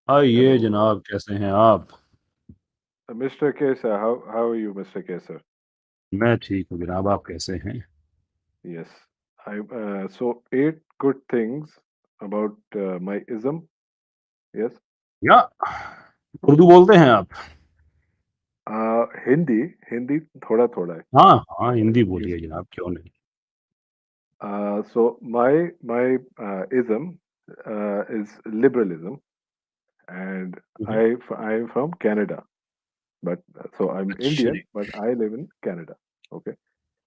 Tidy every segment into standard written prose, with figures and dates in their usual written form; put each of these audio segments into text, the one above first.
ये Hello, जनाब कैसे हैं आप? Mr. Kesa. How are you, Mr. Kesa? मैं ठीक हूँ जनाब, आप कैसे हैं? Yes, I so 8 good things about my ism. Yes, या उर्दू बोलते हैं आप? Hindi, Hindi थोड़ा थोड़ा है. हाँ हाँ, हिंदी Use बोलिए जनाब, क्यों नहीं। so my ism is liberalism, and hmm, I'm from Canada, but so I'm अच्छा जी। Indian, but I live in Canada. Okay,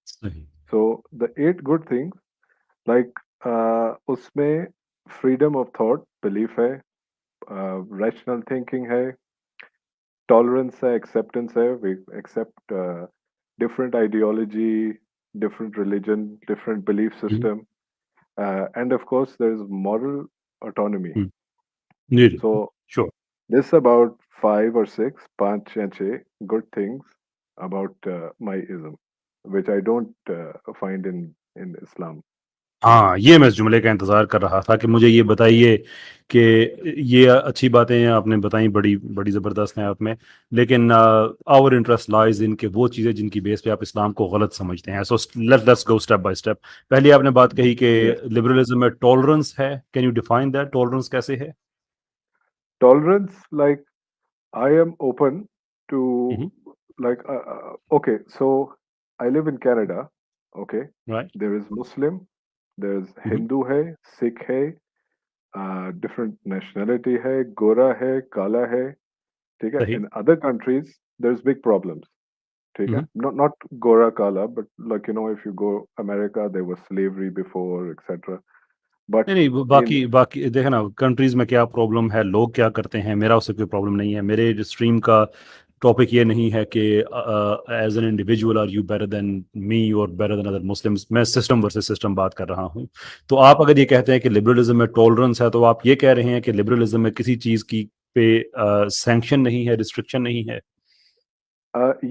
सही। so the 8 good things like उसमें freedom of thought belief है, rational thinking है, tolerance है, acceptance है, we accept different ideology, different religion, different belief hmm, system, and of course there is moral autonomy. Hmm, जी जी। So sure. this about 5 or 6, पांच या छह good things about my ism, which I don't find in Islam. हाँ, ये मैं इस जुमले का इंतजार कर रहा था कि मुझे ये बताइए कि ये अच्छी बातें हैं आपने बताई, बड़ी बड़ी ज़बरदस्त हैं आप में। लेकिन आवर इंटरेस्ट लाइज इन के वो चीज़ें जिनकी बेस पे आप इस्लाम को गलत समझते हैं। So let's go step by step. पहले आपने बात कही कि Yes, लिबरलिज्म में टॉलरेंस है। Can you define that? Tolerance कैसे है? tolerance, like I am open hmm, to, like okay, so I live in Canada. Okay, right. there is Muslim, there's hmm, Hindu hai, Sikh hai, different nationality hai, Gora hai, Kala hai. ठीक है? सही। In other countries, there's big problems. ठीक है? हम्म, Not Gora Kala, but like if you go America, there was slavery before, etc. But नहीं नहीं, in बाकी बाकी देखे ना, कंट्रीज में क्या प्रॉब्लम है, लोग क्या करते हैं, मेरा उससे कोई प्रॉब्लम नहीं है। मेरे स्ट्रीम का टॉपिक ये नहीं है कि as an individual are you better than me और बेटर देन अदर मुस्लिम्स। मैं सिस्टम वर्सेस सिस्टम बात कर रहा हूँ। तो आप अगर ये कहते हैं कि लिबरलिज्म में टॉलरेंस है, तो आप ये कह रहे हैं कि लिबरलिज्म में किसी चीज़ की पे सैंक्शन नहीं है, रिस्ट्रिक्शन नहीं है?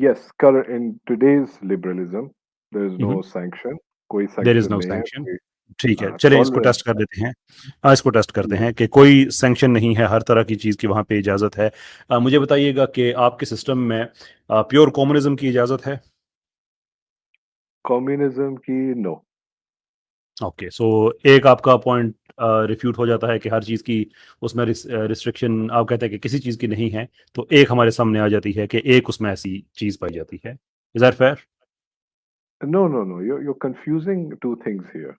yes, in today's liberalism, there is no sanction. कोई देयर इज sanction नो नहीं है, सैंक्शन। कोई ठीक है, चलें इसको tolerance टेस्ट कर है. देते हैं। हाँ, इसको टेस्ट करते Yes. हैं कि कोई सैंक्शन नहीं है, हर तरह की चीज़ की वहाँ पे इजाज़त है। मुझे बताइएगा कि आपके सिस्टम में प्योर कम्युनिज्म की इजाज़त है? Communism की no. ओके, सो एक आपका पॉइंट रिफ्यूट हो जाता है कि हर चीज़ की उसमें रिस्ट्रिक्शन, आप कहते हैं कि किसी चीज़ की नहीं है। तो एक हमारे सामने आ जाती है कि एक उसमें ऐसी चीज़ पाई जाती है। Is that fair? No, no, no. You're confusing two things here.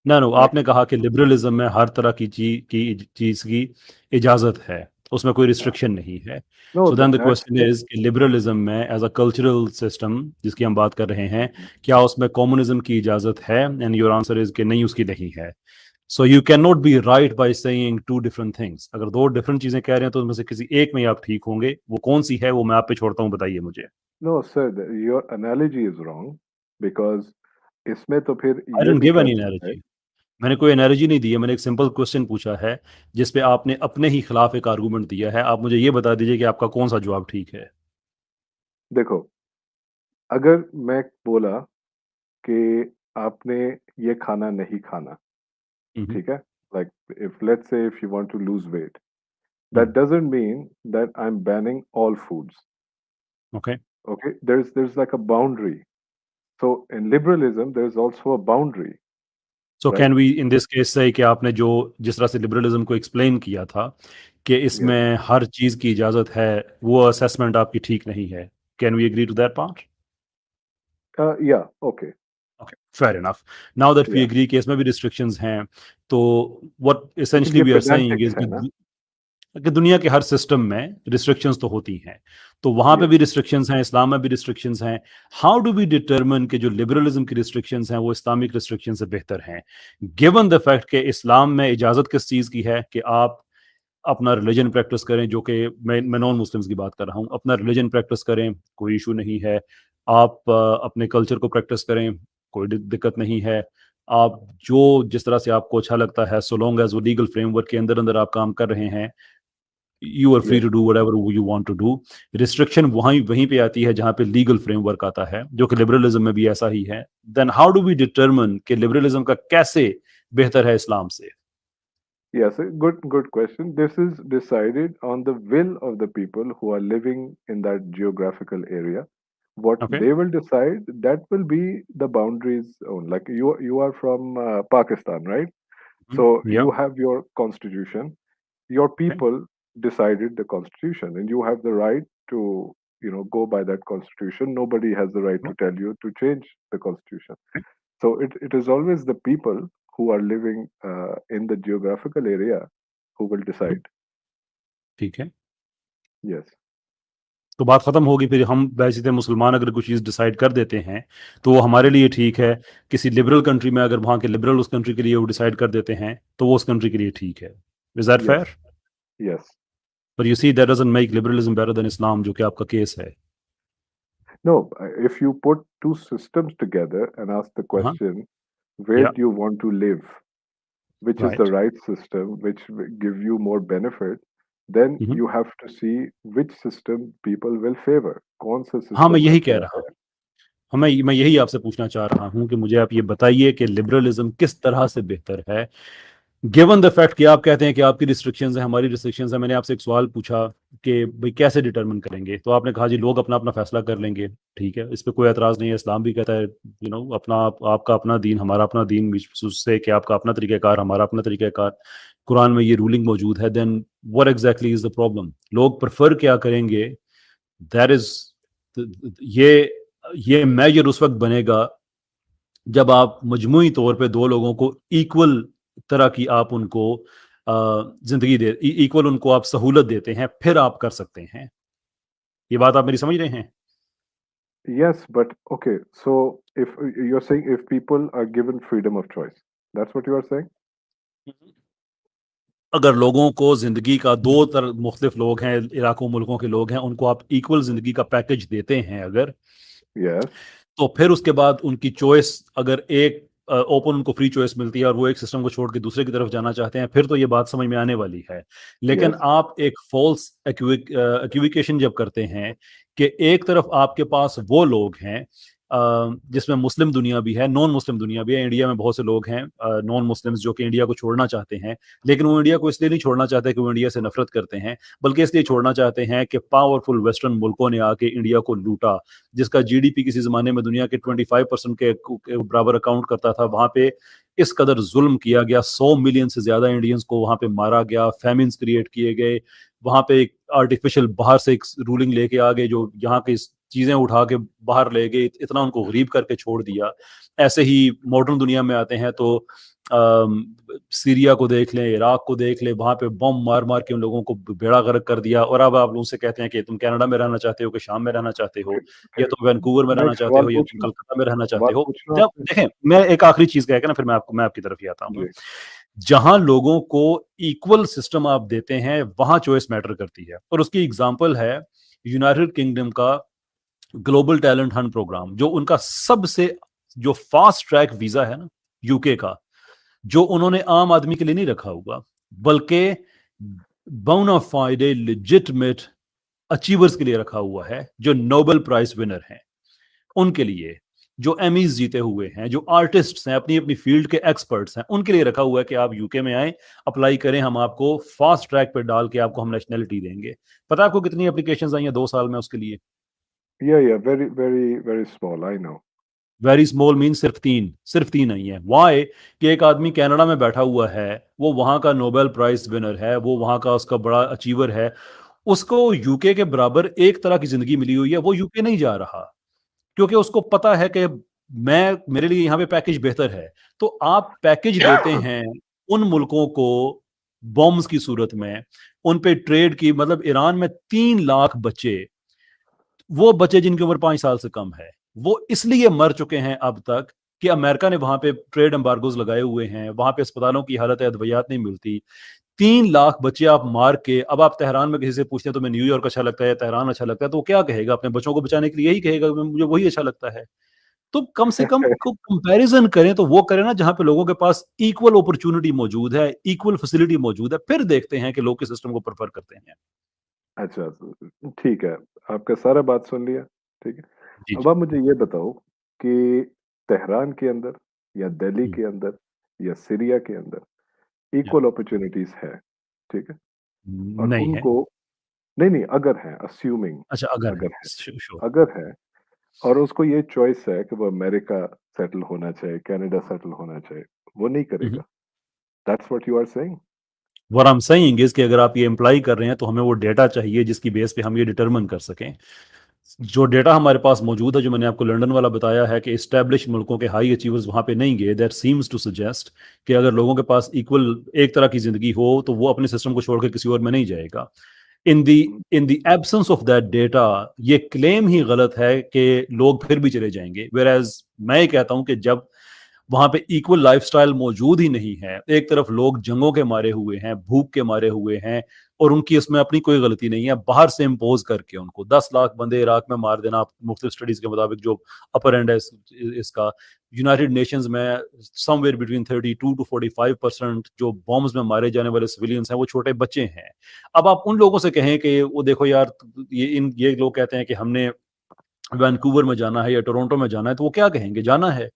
ना नो, Like आपने कहा कि लिबरलिज्म में हर तरह की चीज की इजाजत है, उसमें कोई uh, रिस्ट्रिक्शन नहीं है। no, so then the that's question is कि लिबरलिज्म में एज अ कल्चरल सिस्टम जिसकी हम बात कर रहे हैं, क्या उसमें कम्युनिज्म की इजाजत है? एंड योर आंसर इज कि नहीं, उसकी नहीं है। So you can not be right by saying two different things. अगर दो डिफरेंट चीजें कह रहे हैं तो उनमें से किसी एक में ही आप ठीक होंगे। वो कौन सी है वो मैं आप पे छोड़ता हूँ, बताइए मुझे। no, sir. Your analogy is wrong because इसमें तो फिर आई ये डेंट भी गिव कर एनी सकते हैं. एनालॉजी। मैंने कोई एनर्जी नहीं दी है, मैंने एक सिंपल क्वेश्चन पूछा है जिस पे आपने अपने ही खिलाफ एक आर्गूमेंट दिया है। आप मुझे ये बता दीजिए कि आपका कौन सा जवाब ठीक है। देखो, अगर मैं बोला कि आपने ये खाना नहीं खाना, हम्म, ठीक है? Like if let's say if you want to lose weight, that hmm, doesn't mean that I'm banning all foods. Okay. Okay, there's like a boundary. So in liberalism, there's also a boundary, so right? Can we in this case say कि आपने जो जिस तरह से liberalism को explain किया था कि Yes. इसमें हर चीज की इजाजत है, वो असेसमेंट आपकी ठीक नहीं है। Can we agree to that part? Yeah. Okay. Okay, fair enough. Now that we Yeah. Agree कि इसमें भी रिस्ट्रिक्शंस हैं, तो व्हाट लेकिन एसेंशियली ये we are saying pedantics is है ना? कि दुनिया के हर सिस्टम में रिस्ट्रिक्शंस तो होती हैं। तो वहां पे Yes. भी रिस्ट्रिक्शंस हैं, इस्लाम में भी रिस्ट्रिक्शंस हैं। हाउ डू वी डिटरमिन कि जो लिबरलिज्म की रिस्ट्रिक्शंस हैं वो इस्लामिक रिस्ट्रिक्शन से बेहतर हैं, गिवन द फैक्ट कि इस्लाम में इजाजत किस चीज़ की है कि आप अपना रिलीजन प्रैक्टिस करें, जो कि मैं नॉन मुस्लिम्स की बात कर रहा हूँ, अपना रिलीजन प्रैक्टिस करें, कोई इशू नहीं है। आप अपने कल्चर को प्रैक्टिस करें, कोई दिक्कत नहीं है। आप जो जिस तरह से आपको अच्छा लगता है, सो लॉन्ग एज वो लीगल फ्रेमवर्क के अंदर अंदर आप काम कर रहे हैं, you are free Yes. To do whatever you want to do. Restriction वहीं वहीं पे आती है जहां पे लीगल फ्रेमवर्क आता है, जो कि लिबरलिज्म में भी ऐसा ही है। Then how do we determine कि लिबरलिज्म का कैसे बेहतर है इस्लाम से? Yes, a good question. This is decided on the will of the people who are living in that geographical area. What Okay. they will decide, that will be the boundaries on. Like you are from Pakistan, right? So Yeah. you have your constitution. Your Okay. people decided the constitution, and you have the right to, go by that constitution. Nobody has the right to tell you to change the constitution. Okay. So it is always the people who are living in the geographical area who will decide. ठीक है। Yes. तो बात खत्म होगी, फिर हम वैसे थे मुसलमान अगर कुछ चीज़ डिसाइड कर देते हैं तो वो हमारे लिए ठीक है। किसी लिबरल कंट्री में अगर वहाँ के लिबरल उस कंट्री के लिए वो डिसाइड कर देते हैं तो वो उस कंट्री के लिए ठीक है। Is that Yes. Fair? Yes. पर you see that doesn't make liberalism better than Islam, जो कि आपका केस है। No, if you put two systems together and ask the हाँ। question, where या do you want to live? Which is the right. right system, which will give you more benefit, then you have to see which system people will favor. कौन सा हाँ, मैं system यही अच्छा कह रहा है? हूँ। मैं यही आपसे पूछना चाह रहा हूँ कि मुझे आप ये बताइए कि लिबरलिज्म किस तरह से बेहतर है, गिवन द फैक्ट कि आप कहते हैं कि आपकी रिस्ट्रिक्शंस हैं, हमारी रिस्ट्रिक्शंस हैं। मैंने आपसे एक सवाल पूछा कि भाई कैसे डिटरमिन करेंगे, तो आपने कहा जी लोग अपना अपना फैसला कर लेंगे। ठीक है, इस पे कोई एतराज़ नहीं है। इस्लाम भी कहता है अपना आपका अपना दीन हमारा अपना दीन, उससे कि आपका अपना तरीक़ाकार हमारा अपना तरीक़ाकार। कुरान में ये रूलिंग मौजूद है। Then what exactly is the problem? लोग प्रेफर क्या करेंगे? दैट इज़ ये मेजर उस वक्त बनेगा जब आप मजमूई तौर पे दो लोगों को इक्वल तरह की आप उनको जिंदगी दे, इक्वल उनको आप सहूलत देते हैं, फिर आप कर सकते हैं। ये बात आप मेरी समझ रहे हैं? Yes, but okay. So if you're saying if people are given freedom of choice, that's what you are saying? अगर लोगों को जिंदगी का दो तरह मुख्तलिफ लोग हैं, इलाकों मुल्कों के लोग हैं, उनको आप इक्वल जिंदगी का पैकेज देते हैं अगर, Yes. तो फिर उसके बाद उनकी चॉइस अगर एक ओपन उनको फ्री चॉइस मिलती है और वो एक सिस्टम को छोड़ के दूसरे की तरफ जाना चाहते हैं, फिर तो ये बात समझ में आने वाली है। लेकिन Yes. आप एक फॉल्स एक्विविकेशन जब करते हैं कि एक तरफ आपके पास वो लोग हैं जिसमें मुस्लिम दुनिया भी है, नॉन मुस्लिम दुनिया भी है। इंडिया में बहुत से लोग हैं नॉन मुस्लिम्स जो कि इंडिया को छोड़ना चाहते हैं, लेकिन वो इंडिया को इसलिए नहीं छोड़ना चाहते कि वो इंडिया से नफरत करते हैं, बल्कि इसलिए छोड़ना चाहते हैं कि पावरफुल वेस्टर्न मुल्कों ने आके इंडिया को लूटा, जिसका जीडीपी किसी ज़माने में दुनिया के 25% के बराबर अकाउंट करता था। वहाँ पे इस कदर जुल्म किया गया, 100 मिलियन से ज़्यादा इंडियंस को वहाँ पे मारा गया, फैमिन्स क्रिएट किए गए। वहाँ पे एक आर्टिफिशियल बाहर से एक रूलिंग लेके आ गए जो यहाँ की चीज़ें उठा के बाहर ले गए, इतना उनको गरीब करके छोड़ दिया। ऐसे ही मॉडर्न दुनिया में आते हैं तो सीरिया को देख लें, इराक को देख लें, वहाँ पे बम मार मार के उन लोगों को बेड़ा गर्क कर दिया। और अब आप लोगों से कहते हैं कि तुम कनाडा में रहना चाहते हो कि शाम में रहना चाहते हो, Okay. या Okay. तुम वैंकूवर में मैं रहना एक चाहते सवाल हो, या तुम पूछूं? कलकत्ता में रहना चाहते सवाल हो। पूछूं जब आपसे? देखें, मैं एक आखिरी चीज कह के ना फिर मैं आपकी तरफ ही आता हूँ। जी. जहां लोगों को इक्वल सिस्टम आप देते हैं वहां चॉइस मैटर करती है, और उसकी एग्जांपल है यूनाइटेड किंगडम का ग्लोबल टैलेंट हंट प्रोग्राम, जो उनका सबसे जो फास्ट ट्रैक वीजा है ना यूके का, जो उन्होंने आम आदमी के लिए नहीं रखा हुआ, बल्कि बोनाफाइडे लेजिटिमेट अचीवर्स के लिए रखा हुआ है, जो नोबेल प्राइज विनर हैं उनके लिए, जो एमीज जीते हुए हैं, जो आर्टिस्ट्स हैं, अपनी अपनी फील्ड के एक्सपर्ट्स हैं, उनके लिए रखा हुआ है कि आप यूके में आए, अप्लाई करें, हम आपको फास्ट ट्रैक पे डाल के आपको हम नेशनलिटी देंगे। पता है आपको कितनी एप्लीकेशंस आई हैं 2 साल में उसके लिए? Yeah, very, very, very small. I know. Very small mean सिर्फ तीन आई है। वाई? कि एक आदमी कनाडा में बैठा हुआ है, वो वहां का नोबेल प्राइज विनर है, वो वहां का उसका बड़ा अचीवर है, उसको यूके के बराबर एक तरह की जिंदगी मिली हुई है, वो यूके नहीं जा रहा क्योंकि उसको पता है कि मैं मेरे लिए यहाँ पे पैकेज बेहतर है। तो आप पैकेज देते हैं उन मुल्कों को बॉम्ब्स की सूरत में, उन पे ट्रेड की, मतलब ईरान में 3 लाख बच्चे, वो बच्चे जिनकी उम्र 5 साल से कम है, वो इसलिए मर चुके हैं अब तक कि अमेरिका ने वहां पे ट्रेड एम्बार्गोज लगाए हुए हैं, वहां पे अस्पतालों की हालत है, अद्वियात नहीं मिलती। 3 लाख बच्चे आप मार के, अब आप तेहरान में किसी से पूछते हैं तो मैं न्यूयॉर्क अच्छा लगता है, तेहरान अच्छा लगता है, तो वो क्या कहेगा? अपने बच्चों को बचाने के लिए यही कहेगा, मुझे वही अच्छा लगता है। तो कम से कम कंपैरिजन करें तो वो करें ना जहां पे लोगों के पास इक्वल अपॉर्चुनिटी मौजूद है, इक्वल फैसिलिटी मौजूद है, फिर देखते हैं कि लोग किस सिस्टम को प्रेफर करते हैं। अच्छा, ठीक है। आपका सारा बात सुन लिया। ठीक है। जी अब जी। आप मुझे ये बताओ कि तेहरान के अंदर या दिल्ली हम्म, के अंदर या सीरिया के अंदर इक्वल अपॉर्चुनिटीज है, ठीक है, और नहीं है। उनको, नहीं नहीं, अगर है, अस्यूमिंग, अच्छा, अगर है, अगर है, श्योर। अगर है, और उसको ये चॉइस है कि वो अमेरिका सेटल होना चाहिए, कनाडा सेटल होना चाहिए, वो नहीं करेगा। That's what you are saying. What I am saying is कि अगर आप ये इम्प्लाई कर रहे हैं तो हमें वो डेटा चाहिए जिसकी बेस पे हम ये डिटरमिन कर सकें। जो डेटा हमारे पास मौजूद है, जो मैंने आपको लंदन वाला बताया है कि इस्टेब्लिश मुल्कों के हाई अचीवर्स वहां पे नहीं गए, दैट सीम्स टू सजेस्ट कि अगर लोगों के पास इक्वल एक तरह की जिंदगी हो तो वो अपने सिस्टम को छोड़ के किसी और में नहीं जाएगा। In the absence of that data ये क्लेम ही गलत है कि लोग फिर भी चले जाएंगे, वेयर एज मैं ये कहता हूं कि जब वहां पे इक्वल लाइफस्टाइल मौजूद ही नहीं है, एक तरफ लोग जंगों के मारे हुए हैं, भूख के मारे हुए हैं, और उनकी इसमें अपनी कोई गलती नहीं है, बाहर से इम्पोज करके उनको 10 लाख बंदे इराक में मार देना, मुख्तलिफ स्टडीज के मुताबिक जो अपर एंड है इसका, यूनाइटेड नेशंस में समवेयर बिटवीन 32 to 45% जो बॉम्ब्स में मारे जाने वाले सिविलियंस हैं वो छोटे बच्चे हैं। अब आप उन लोगों से कहें कि वो देखो यार, ये लोग कहते हैं कि हमने वैंकूवर में जाना है या टोरंटो में जाना है, तो वो क्या कहेंगे, जाना है।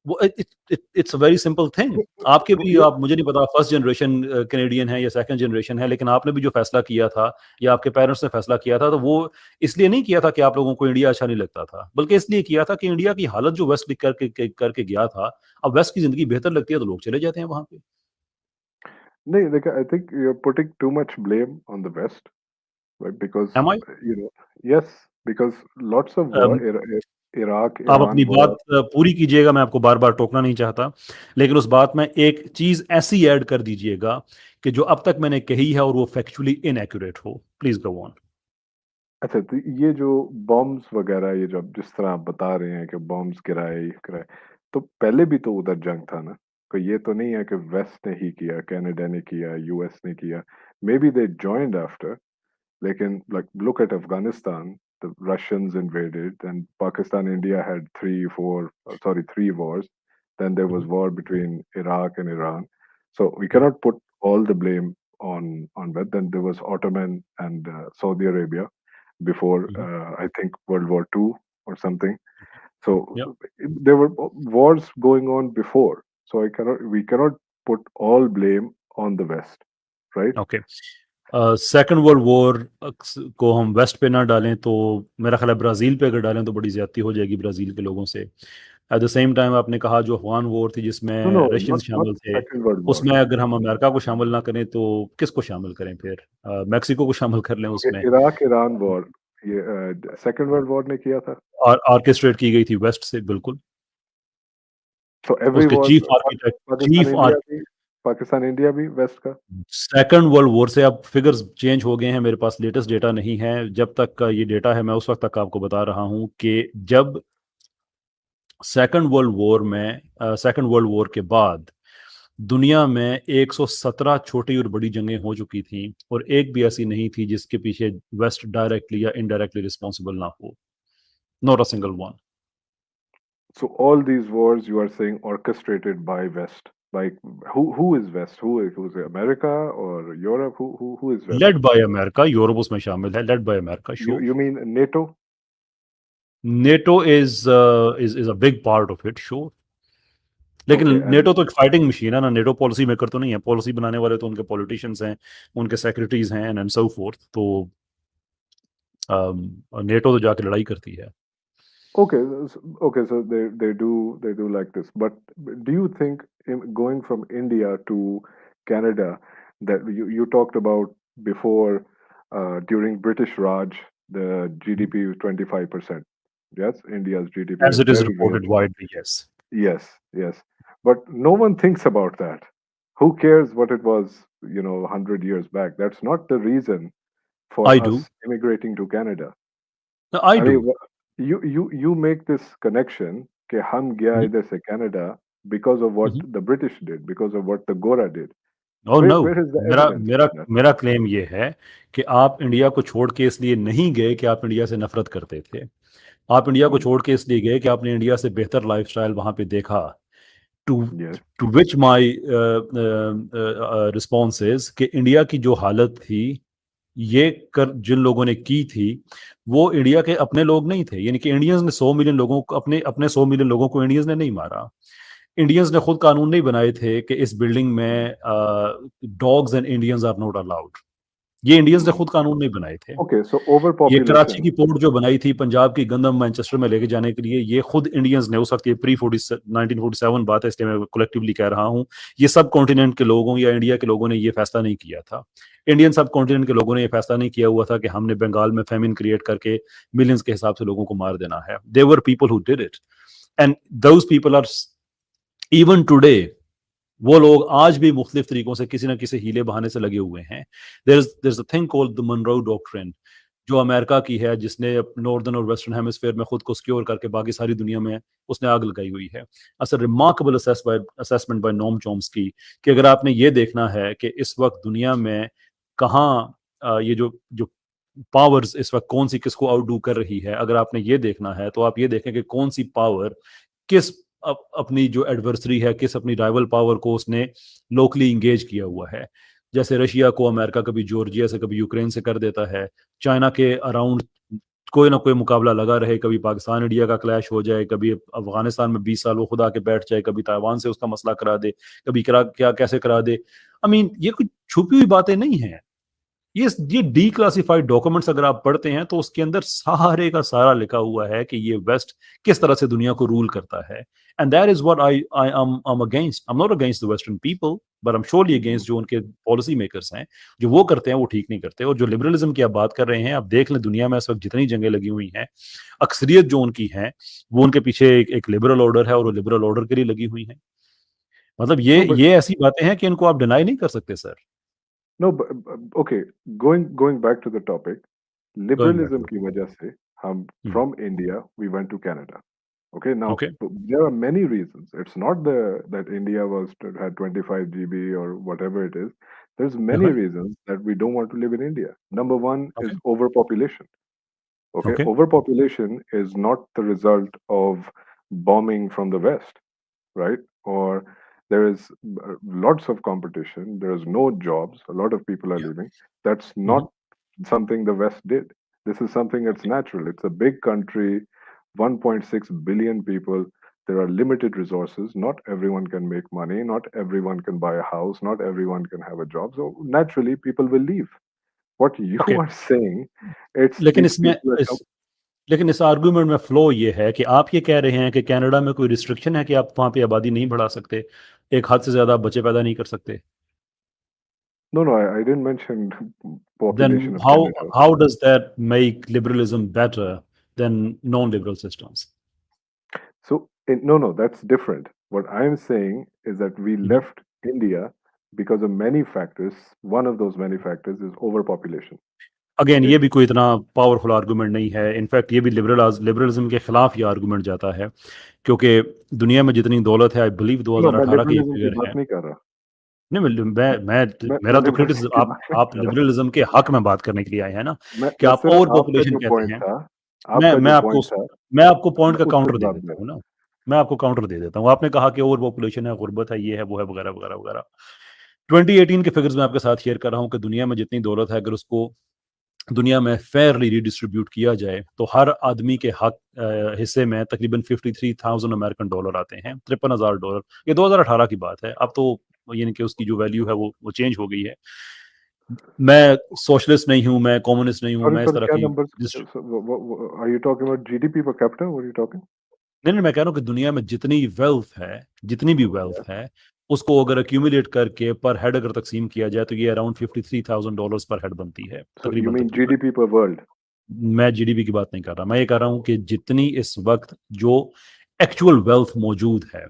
वो it's a very simple thing. आपके भी, ये आप, मुझे नहीं पता फर्स्ट जनरेशन कैनेडियन है या सेकंड जनरेशन है, लेकिन आपने भी जो फैसला किया था या आपके पेरेंट्स ने फैसला किया था, तो वो इसलिए नहीं किया था कि आप लोगों को इंडिया अच्छा नहीं लगता था, बल्कि इसलिए किया था कि इंडिया की हालत जो वेस्ट करके गया था, अब वेस्ट की जिंदगी बेहतर लगती है तो लोग चले जाते हैं वहां पे। नहीं, देखिए, I think you are putting too much blame on the West, right? Because am I? yes, because lots of war, Iraq, आप Iran अपनी बात war. पूरी कीजिएगा, मैं आपको बार बार टोकना नहीं चाहता, लेकिन उस बात में एक चीज ऐसी ऐड कर दीजिएगा कि जो अब तक मैंने कही है और वो फैक्चुअली इनएक्यूरेट हो। Please go on. अच्छा, तो ये जो बॉम्ब्स वगैरह, ये जो जिस तरह आप बता रहे हैं कि बॉम्ब्स गिराए गिराए, तो पहले भी तो उधर जंग था ना। तो ये तो नहीं है कि वेस्ट ने ही किया, कनाडा ने किया, यूएस ने किया। May be they joined after, लेकिन like look at Afghanistan, the Russians invaded, and Pakistan, India had three wars. Then there was war between Iraq and Iran. So we cannot put all the blame on that. Then there was Ottoman and Saudi Arabia before, I think, World War II or something. So there were wars going on before. So we cannot put all blame on the West, right? Okay, second world war को हम waste पे ना डालें तो मेरा ख्याल है Brazil पे अगर डालें तो बड़ी ज़्यादती हो जाएगी ब्राज़ील के लोगों से। एट द सेम टाइम आपने कहा जो अफगान वॉर थी No, जिसमें no, रशियंस not शामिल थे, Second World War. उसमें अगर हम अमेरिका को शामिल ना करें तो किसको शामिल करें फिर? मैक्सिको को शामिल कर लें Okay, उसमें। इराक ईरान वॉर, ये सेकंड वर्ल्ड वॉर ने किया था। और ऑर्केस्ट्रेट की गई थी वेस्ट से, बिल्कुल। सो एवरी उसके war, chief architect, Pakistan chief India भी, पाकिस्तान इंडिया भी वेस्ट का। सेकंड वर्ल्ड वॉर से अब फिगर्स चेंज हो गए हैं, मेरे पास लेटेस्ट डेटा नहीं है, जब तक का ये डेटा है मैं उस वक्त तक आपको बता रहा हूं कि जब सेकंड वर्ल्ड वॉर के बाद दुनिया में 117 छोटी और बड़ी जंगें हो चुकी थी, और एक भी ऐसी नहीं थी जिसके पीछे वेस्ट डायरेक्टली या इनडायरेक्टली रिस्पॉन्सिबल ना हो। Not a single one. So all these wars you are saying orchestrated by West. Like who is West? Who's America or Europe? Who is West? Led by America, Europe उसमें शामिल है, led by America, sure. You mean NATO? NATO is a big part of it, sure. लेकिन Okay, and NATO तो एक fighting machine है ना, NATO policy maker तो नहीं है, पॉलिसी बनाने वाले तो उनके पॉलिटिशियंस हैं, उनके सेक्रेटरीज हैं एंड सो फोर्थ। तो नेटो तो जाके लड़ाई करती है। okay, okay. So they do like this. But do you think going from India to Canada, that you talked about before, during British Raj, the GDP was 25%. Yes, India's GDP as is it is very, very reported widely, yes. yes, yes. But no one thinks about that. Who cares what it was, 100 years back? That's not the reason for I us do, immigrating to Canada. I I do. mean, you make this connection कि हम गया इधर से Canada because of what the British did, because of what the Gora did. Oh Where no, where is the मेरा evidence मेरा for that? मेरा claim ये है कि आप इंडिया को छोड़ के इसलिए नहीं गए कि आप इंडिया से नफरत करते थे। आप इंडिया को Mm, छोड़ के इसलिए गए कि आपने इंडिया से बेहतर लाइफस्टाइल वहां पे देखा। To yes. To which my response is कि इंडिया की जो हालत थी, ये कर जिन लोगों ने की थी वो इंडिया के अपने लोग नहीं थे, यानी कि इंडियंस ने 100 मिलियन लोगों को, अपने अपने 100 मिलियन लोगों को इंडियंस ने नहीं मारा। इंडियंस ने खुद कानून नहीं बनाए थे कि इस बिल्डिंग में dogs and Indians are not allowed. ये इंडियंस ने खुद कानून नहीं बनाए थे। Okay, so ये कराची overpopulation. की पोर्ट जो बनाई थी पंजाब की गंदम मैनचेस्टर में लेके जाने के लिए, ये खुद इंडियंस ने, उस वक्त ये प्री 1947 बात है, इसलिए मैं कलेक्टिवली कह रहा हूँ, ये सब कॉन्टिनेंट के लोगों या इंडिया के लोगों ने ये फैसला नहीं किया था। इंडियन सब कॉन्टिनेंट के लोगों ने ये फैसला नहीं किया हुआ था कि हमने बंगाल में फेमिन क्रिएट करके मिलियंस के हिसाब से लोगों को मार देना है। They were people who did it, and those people are even today, वो लोग आज भी मुख्तलिफ तरीकों से किसी ना किसी हीले बहाने से लगे हुए हैं। There is a thing called the Monroe doctrine, जो अमेरिका की है, जिसने नॉर्दर्न और वेस्टर्न हेमिस्फीयर में खुद को सिक्योर करके बाकी सारी दुनिया में उसने आग लगाई हुई है। As remarkable assessment by Noam Chomsky कि अगर आपने ये देखना है कि इस वक्त दुनिया में कहाँ ये जो जो पावर्स इस वक्त कौन सी किसको आउटडू कर रही है, अगर आपने ये देखना है तो आप ये देखें कि कौन सी पावर किस अपनी जो एडवर्सरी है, किस अपनी राइवल पावर को उसने लोकली इंगेज किया हुआ है। जैसे रशिया को अमेरिका कभी जॉर्जिया से कभी यूक्रेन से कर देता है, चाइना के अराउंड कोई ना कोई मुकाबला लगा रहे, कभी पाकिस्तान इंडिया का क्लैश हो जाए, कभी अफगानिस्तान में 20 साल वो खुदा के बैठ जाए, कभी ताइवान से उसका मसला करा दे, कभी करा क्या कैसे करा दे। आई मीन ये कोई छुपी हुई बातें नहीं है। ये डीक्लासिफाइड डॉक्यूमेंट्स अगर आप पढ़ते हैं तो उसके अंदर सारे का सारा लिखा हुआ है कि ये वेस्ट किस तरह से दुनिया को रूल करता है। And that is what I am against. I am not against the western people, but I am surely against जो उनके पॉलिसी मेकर्स हैं, जो वो करते हैं वो ठीक नहीं करते। और जो लिबरलिज्म की आप बात कर रहे हैं, आप देख लें दुनिया में इस वक्त जितनी जंगें लगी हुई हैं, अक्सरियत जो उनकी है वो उनके पीछे एक लिबरल ऑर्डर है और वो लिबरल ऑर्डर के लिए लगी हुई है। मतलब No, but ये ऐसी बातें हैं कि इनको आप डिनाई नहीं कर सकते sir. no, okay. Going back to the topic, going back liberalism to, की वजह से हम from India we went to Canada. Okay, now okay there are many reasons. It's not the that India had 25 GB or whatever it is. There's many reasons that we don't want to live in India. Number one okay is overpopulation. Okay, okay overpopulation is not the result of bombing from the West, right? Or there is lots of competition. There is no jobs. A lot of people are leaving. That's Mhm. not something the West did. This is something that's natural. It's a big country, 1.6 billion people. There are limited resources. Not everyone can make money. Not everyone can buy a house. Not everyone can have a job. So naturally, people will leave. What you okay are saying, it's लेकिन these इसमें people are इस लेकिन इस argument में flow ये है कि आप ये कह रहे हैं कि कनाडा में कोई रिस्ट्रिक्शन है कि आप वहां पे आबादी नहीं बढ़ा सकते, एक हद से ज्यादा आप बच्चे पैदा नहीं कर सकते। no, no. I didn't mention then population of how Canada. How does that make liberalism better than non liberal systems? So, no, no, that's different. What I'm saying is that we left India because of many factors. One of those many factors is overpopulation. Again Okay. ये भी कोई इतना powerful argument नहीं है। In fact ये भी liberalism के खिलाफ ये आर्गुमेंट जाता है, क्योंकि दुनिया में जितनी दौलत है, आई बिलीव No, मैं 2018 का ये liberalism की फिगर बात है। नहीं कर रहा. नहीं मैं मैं मेरा तो liberalism क्रिटिसिज्म, की आप बात नहीं कर रहा. लिबरलिज्म के हक में बात करने के लिए आए हैं ना, कि मैं आप सिर्फ ओवर आपका पॉपुलेशन जो कहते पॉइंट हैं। था, मैं आपका मैं जो आपको पॉइंट था, मैं आपको मैं पॉइंट का उस पर काउंटर दे जवाब दे देता रहा हूँ हूँ. ना, मैं आपको काउंटर दे देता हूँ। आपने कहा कि ओवर पॉपुलेशन है, गुर्बत है, ये है, वो है, वगैरह वगैरह वगैरह। 2018 के फिगर्स मैं आपके साथ शेयर कर रहा हूँ कि दुनिया में जितनी दौलत है, अगर उसको दुनिया में फेयरली रिडिस्ट्रीब्यूट किया जाए तो हर आदमी के हक हिस्से में तकरीबन 53,000 अमेरिकन डॉलर आते हैं, 53,000 डॉलर। ये 2018 की बात है, अब तो यानी कि उसकी जो वैल्यू है वो चेंज हो गई है। मैं सोशलिस्ट नहीं हूँ, मैं कम्युनिस्ट नहीं हूँ, Sorry, मैं इस sorry, तरह क्या की numbers? So, are you talking about GDP per capita? What are you talking? नहीं नहीं, मैं कह रहा हूँ कि दुनिया में जितनी वेल्थ है, जितनी भी वेल्थ है, उसको अगर एक्यूमुलेट करके पर हेड अगर तकसीम किया जाए तो ये अराउंड $53,000 पर हेड बनती है, So you तकरीबन mean तकरीबन। GDP per world? मैं जीडीपी की बात नहीं कर रहा, मैं ये कह रहा हूं कि जितनी इस वक्त जो एक्चुअल वेल्थ मौजूद है,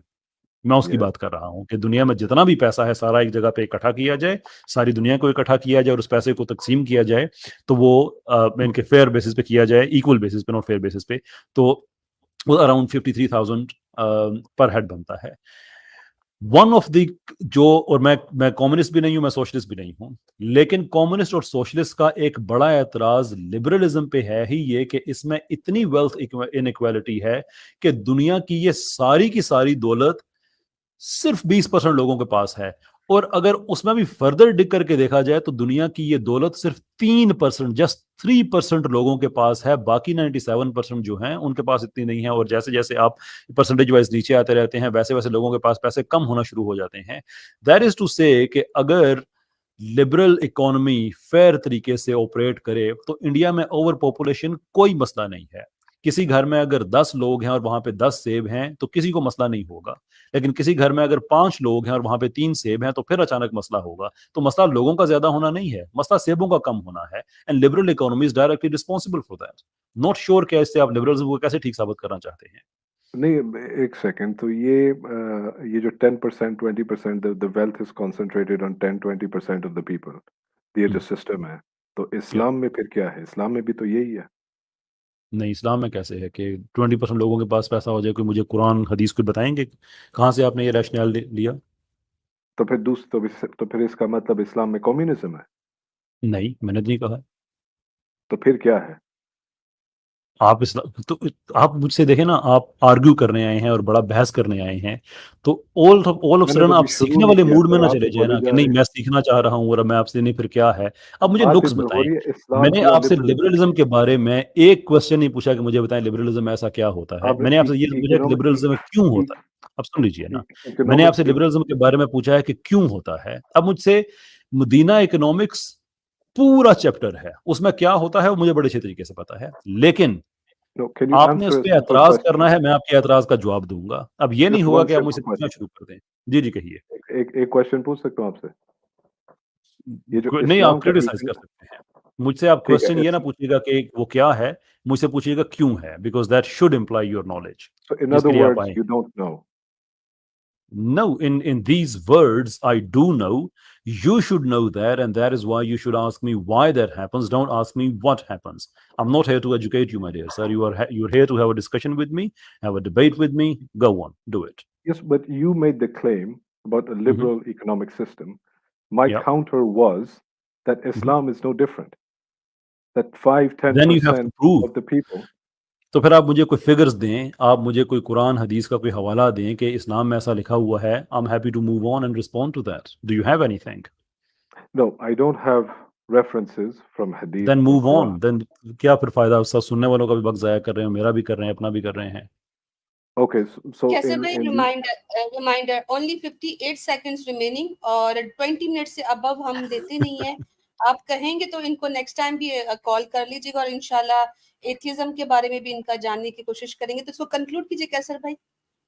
मैं उसकी Yes. बात कर रहा हूं कि दुनिया में जितना भी पैसा है सारा एक जगह पे इकट्ठा किया जाए, सारी दुनिया को इकट्ठा किया जाए और उस पैसे को तकसीम किया जाए, तो वो इनके फेयर बेसिस पे किया जाए, इक्वल बेसिस पे, नॉट फेयर बेसिस पे, तो वो अराउंड 53,000 पर हेड बनता है। वन ऑफ द जो, और मैं कम्युनिस्ट भी नहीं हूं, मैं सोशलिस्ट भी नहीं हूं, लेकिन कम्युनिस्ट और सोशलिस्ट का एक बड़ा एतराज लिबरलिज्म पे है ही ये कि इसमें इतनी वेल्थ इनइक्वालिटी है कि दुनिया की ये सारी की सारी दौलत सिर्फ 20% लोगों के पास है। और अगर उसमें भी फर्दर डिग करके देखा जाए तो दुनिया की ये दौलत सिर्फ 3%, जस्ट 3% लोगों के पास है। बाकी 97% जो हैं उनके पास इतनी नहीं है। और जैसे जैसे आप परसेंटेज वाइज नीचे आते रहते हैं वैसे वैसे लोगों के पास पैसे कम होना शुरू हो जाते हैं। दैट इज टू से कि अगर लिबरल इकोनॉमी फेयर तरीके से ऑपरेट करे तो इंडिया में ओवर पॉपुलेशन कोई मसला नहीं है। किसी घर में अगर 10 लोग हैं और वहां पे 10 सेब हैं तो किसी को मसला नहीं होगा। लेकिन किसी घर में अगर 5 लोग हैं और वहां पे 3 सेब हैं तो फिर अचानक मसला होगा। तो मसला लोगों का ज्यादा होना नहीं है, मसला सेबों का कम होना है। And liberal economy is directly responsible for that. Not sure कि इससे आप लिबरलिज्म को कैसे ठीक साबित करना चाहते हैं। नहीं, एक सेकंड, तो ये जो 10%, 20%, the wealth is concentrated on 10-20% of the people, ये जो सिस्टम है, तो या इस्लाम में फिर क्या है? इस्लाम में भी तो यही है। नहीं, इस्लाम में कैसे है कि 20% लोगों के पास पैसा हो जाए? कोई मुझे कुरान हदीस कोई बताएंगे कहाँ से आपने ये रैशनल लिया? तो फिर तो फिर इसका मतलब इस्लाम में कम्युनिज्म है। नहीं, मैंने तो नहीं कहा। तो फिर क्या है? आप इस्लाम तो आप मुझसे देखें ना, आप आर्ग्यू करने आए हैं और बड़ा बहस करने आए हैं। तो ऑल ऑफ मैंने तो सडन अभी आप शुरू सीखने नहीं वाले किया मूड में सर, ना आप चले ही जाए बोले ना कि जा नहीं रहे हैं। मैं सीखना चाह रहा हूँ और मैं आपसे नहीं, फिर क्या है। अब मुझे बात नुक्स इसमें हो बताएं। रही है इस्लाम मैंने की और आपसे लिबरलिज्म लिबरलिज्म की। के बारे में एक क्वेश्चन नहीं पूछा कि मुझे बताएं लिबरलिज्म ऐसा क्या होता है। अब मैंने आपसे ये पूछा कि लिबरलिज्म क्यों होता है। अब सुन लीजिए ना, मैंने इकोनॉमिक्स आपसे के। लिबरलिज्म के बारे में पूछा है कि क्यों होता है। अब मुझसे मदीना इकोनॉमिक्स पूरा चैप्टर है, उसमें क्या होता है वो मुझे बड़े अच्छे तरीके से पता है। लेकिन नो, कैन यू आपने उस आंसर अ पे सिंपल एतराज करना क्वेश्चन? है, मैं आपके एतराज का जवाब दूंगा। अब ये नहीं जस्ट होगा वन कि आप सिंपल मुझसे पूछना क्वेश्चन। शुरू कर दें। जी जी कहिए। एक क्वेश्चन पूछ सकता हूँ आपसे? ये जो नहीं, इस्लाम आप का क्रिटिसाइज रीजन। कर सकते हैं। मुझसे आप ठीक क्वेश्चन है। ये ना पूछिएगा कि वो क्या है, मुझसे पूछिएगा क्यों है, because that should imply your knowledge so in other जिसके लिए आप वर्ड्स आए यू हैं। Don't know. No, in these words, I do know. You should know that, and that is why you should ask me why that happens. Don't ask me what happens. I'm not here to educate you, my dear sir. You're here to have a discussion with me, have a debate with me. Go on, do it. Yes, but you made the claim about a Mhm. liberal economic system. My Yeah. counter was that Mhm. Islam is no different. That 5, ten Then you have to percent prove. of the people. तो फिर आप मुझे कोई figures दें, आप मुझे कोई कुरान हदीस का कोई हवाला दें कि इस्लाम में ऐसा लिखा हुआ है। I am happy to move on and respond to that. Do you have anything? No, I don't have references from Hadith then or move on. Quran. Then क्या फिर फायदा? सब सुनने वालों का भी वक्त जाया कर रहे हैं, मेरा भी कर रहे हैं, अपना भी कर रहे हैं। Okay, so कैसे भाई, in reminder only 58 seconds remaining और 20 मिनट से अबव हम देते नहीं है। आप कहेंगे तो इनको नेक्स्ट टाइम भी कॉल कर लीजिएगा और इंशाल्लाह एथिज्म के बारे में भी इनका जानने की कोशिश करेंगे। तो इसको कंक्लूड कीजिए कैसर भाई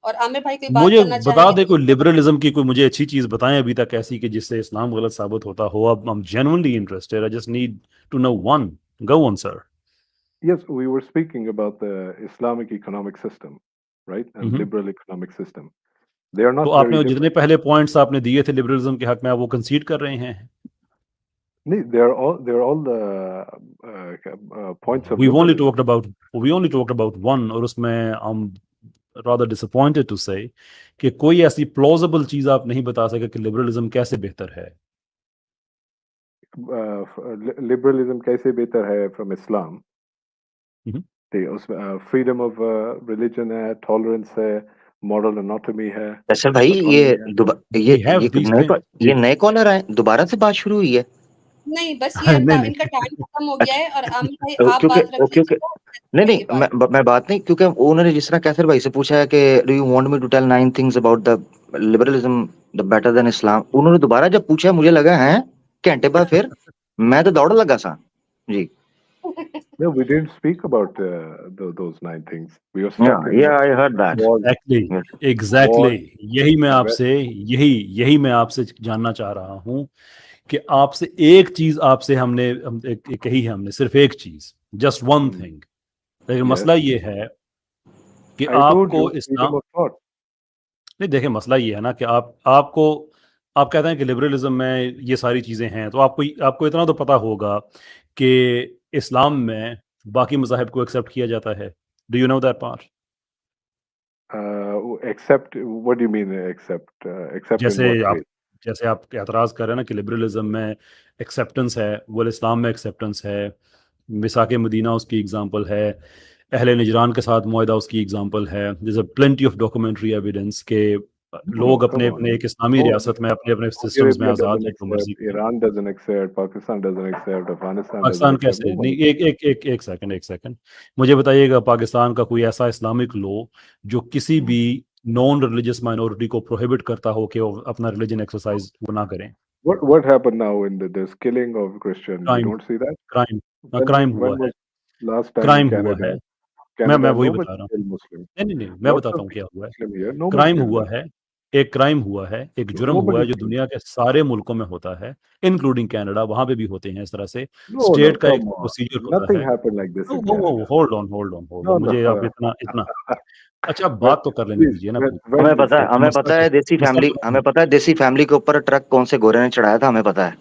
और आमिर भाई कोई बात मुझे करना बता चाहेंगे दे तो। कोई लिबरलिज्म की कोई मुझे अच्छी चीज बताएं अभी तक ऐसी कि जिससे इस्लाम गलत साबित होता हो। अब I am genuinely interested, I just need to know one. Go on sir. yes, we were speaking about the Islamic economic system, right? And liberal economic system. They are तो not आपने very वो जितने different. पहले points आपने दिए थे liberalism के हक में, आप वो कंसीड कर रहे हैं? They're all the points of we only liberalism. Talked about we only talked about one, और उसमें I am rather disappointed to say कि कोई ऐसी प्लॉजिबल चीज आप नहीं बता सके कि लिबरलिज्म कैसे बेहतर है। Liberalism कैसे बेहतर है from Islam? हम्म। उसमें फ्रीडम ऑफ रिलीजन है, टॉलरेंस है, मॉरल एनाटॉमी है, अच्छा भाई, autonomy है। We have these things. ये नए कॉलर आए, दोबारा से बात शुरू हुई है? नहीं, बस ये नहीं नहीं, इनका टाइम खत्म हो गया अच्छा, है और आमिर भाई आप क्योंकि बात रख ओके ओके, लीजिएगा नहीं भाई के नहीं, बाद। मैं बात नहीं, क्योंकि उन्होंने जिस तरह कैसर भाई से पूछा है कि do you want me to tell 9 things about the liberalism the better than Islam, उन्होंने दोबारा जब पूछा मुझे लगा है घंटे बाद, फिर मैं तो दौड़ लगा सा जी। No, we didn't speak about those 9 things. We were talking या about I heard that. was exactly यही मैं was आपसे यही मैं आपसे जानना चाह रहा हूं कि आपसे एक चीज आपसे एक कही है हमने, सिर्फ एक चीज, जस्ट वन थिंग। लेकिन yes. मसला ये है कि I told आपको you freedom Islam of thought. नहीं, देखिए मसला ये है ना कि आप कहते हैं कि लिबरलिज्म में ये सारी चीजें हैं, तो आपको इतना तो पता होगा कि इस्लाम में बाकी मज़ाहिब को एक्सेप्ट किया जाता है। Do you know that part? Accept, what do you mean accept? Accept in जैसे what आप way? जैसे आप एतराज कर रहे हैं ना कि लिबरलिज्म में एक्सेप्टेंस है, वो इस्लाम में एक्सेप्टेंस है। मिसाक मदीना उसकी एग्जांपल है, अहले निजरान के साथ मुआहदा उसकी एग्जांपल है। There is a plenty of documentary evidence के लोग come अपने on. अपने एक इस्लामी No, रियासत में अपने अपने Saudi सिस्टम्स में Arabia आज़ाद doesn't हैं, जो मर्जी accept, करें। Iran doesn't accept, Pakistan doesn't accept, Afghanistan doesn't Pakistan accept. कैसे? Nobody. नहीं, एक सेकंड, मुझे बताइएगा पाकिस्तान का कोई ऐसा इस्लामिक लॉ जो किसी भी नॉन रिलीजियस माइनॉरिटी को प्रोहिबिट करता हो कि वो अपना रिलीजन एक्सरसाइज वो ना करें? What happened now in this killing of Christian? You crime don't see that? Crime When crime हुआ when है, was last time in crime हुआ Canada? है। मैं Canada, वही nobody बता रहा हूँ। killed Muslim. नहीं, मैं Lots बताता of हूँ क्या हुआ है। Muslim here. Nobody crime killed हुआ them. है, एक क्राइम हुआ है, एक जुर्म हुआ Nobody है जो killed. दुनिया के सारे मुल्कों में होता है, इंक्लूडिंग कनाडा, वहां पे भी होते हैं इस तरह से। No, स्टेट का एक come on. प्रोसीजर होता Nothing है। happened like this in वो Canada. होल्ड No, ऑन, मुझे आप no. इतना इतना अच्छा, When, बात तो कर लेने please, दीजिए ना when, प्लीज। when हमें this पता है, happened? हमें मसला पता क्या है देसी मसला फैमिली, क्या हमें पता है देसी फैमिली के ऊपर ट्रक कौन से गोरे ने चढ़ाया था, हमें पता है।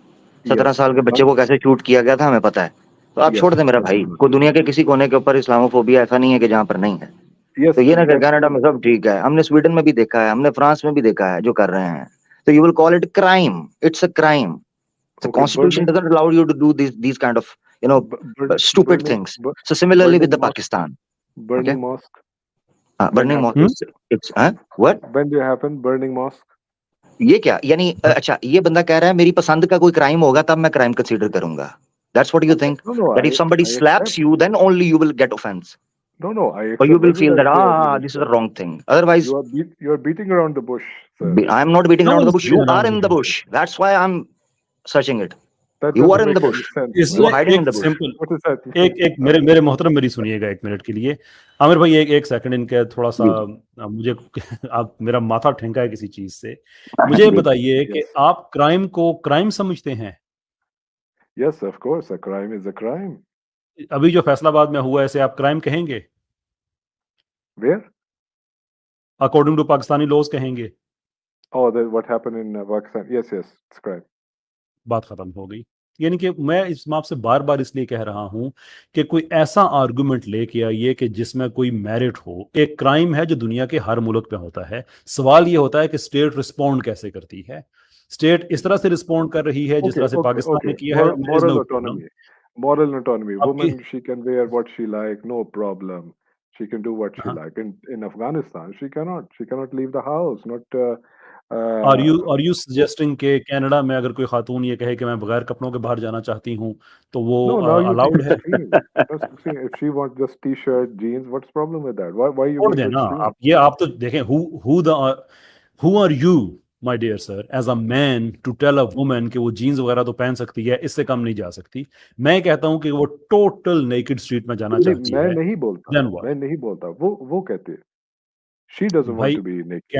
17 Yes. साल के बच्चे को कैसे शूट किया गया था, हमें पता है। तो आप Yes. छोड़ दें मेरा भाई, कोई दुनिया के किसी कोने के ऊपर इस्लामोफोबिया ऐसा नहीं है कि जहाँ पर नहीं है। Yes, तो ये ना कि exactly. कनाडा में सब ठीक है, हमने स्वीडन में भी देखा है, हमने फ्रांस में भी देखा है जो कर रहे हैं। तो you will call it crime, it's a crime. The Okay, constitution doesn't allow you to do these kind of, you know, stupid things. So similarly with the Pakistan. burning Okay. mosque. When Burning mosque, happened? it's what? When did it happen? Burning mosque. ये क्या यानी अच्छा, ये बंदा कह रहा है मेरी पसंद का कोई क्राइम होगा तब मैं क्राइम कंसीडर करूंगा। That's what you think? No, That if somebody I slaps accept. you, then only you will get offense. No, I Or you accept. will When did feel I that say I didn't this is the accept? wrong thing. Otherwise, You are beating around the bush, sir. I am not beating No around the one's bush. You beating are around in the the bush. That's why I'm searching it. That You are doesn't in the make bush. any sense. You इसमें are hiding in एक the bush. Simple What is that? एक मेरे मोहतरम मेरी सुनिएगा एक minute के लिए। आमिर भाई एक सेकंड, इनके थोड़ा सा मुझे आप मेरा माथा ठेंका है किसी चीज से। मुझे बताइए कि Yes. आप क्राइम को क्राइम समझते हैं? Yes, of course, a crime is a crime. अभी जो फैसलाबाद में हुआ है इसे आप क्राइम कहेंगे? Where? According to Pakistani laws कहेंगे? Oh, what happened in Pakistan? Yes, it's crime. बात खत्म हो गई। यानी कि मैं इस आपसे बार बार इसलिए कह रहा हूं कि कोई ऐसा आर्गुमेंट लेके आइए कि जिसमें कोई मेरिट हो। एक क्राइम है जो दुनिया के हर मुल्क पे होता है। सवाल ये होता है कि स्टेट रिस्पॉन्ड कैसे करती है। स्टेट इस तरह से रिस्पॉन्ड कर रही है जिस तरह से पाकिस्तान ने किया है। there is Moral no problem। autonomy. Moral autonomy. आपकी Woman, she can wear what she like, no problem. She can do what she हाँ। like. In Afghanistan, she cannot. She cannot leave the house. Not. Are you suggesting के Canada में अगर कोई खातून ये कहे कि मैं बगैर कपड़ों के बाहर जाना चाहती हूँ तो वो No, now you अलाउड है? just see, if she wants just t-shirt, jeans, what's the problem with that? Why you छोड़ make देना extreme? आप तो देखें who are you my dear sir as a man to tell a woman कि वो jeans वगैरह तो पहन सकती है, इससे कम नहीं जा सकती। मैं कहता हूं कि वो टोटल नेकेड स्ट्रीट में जाना चाहती मैं है। नहीं बोलता। Then what? मैं नहीं बोलता। वो कहते हैं। She doesn't want भाई to be naked.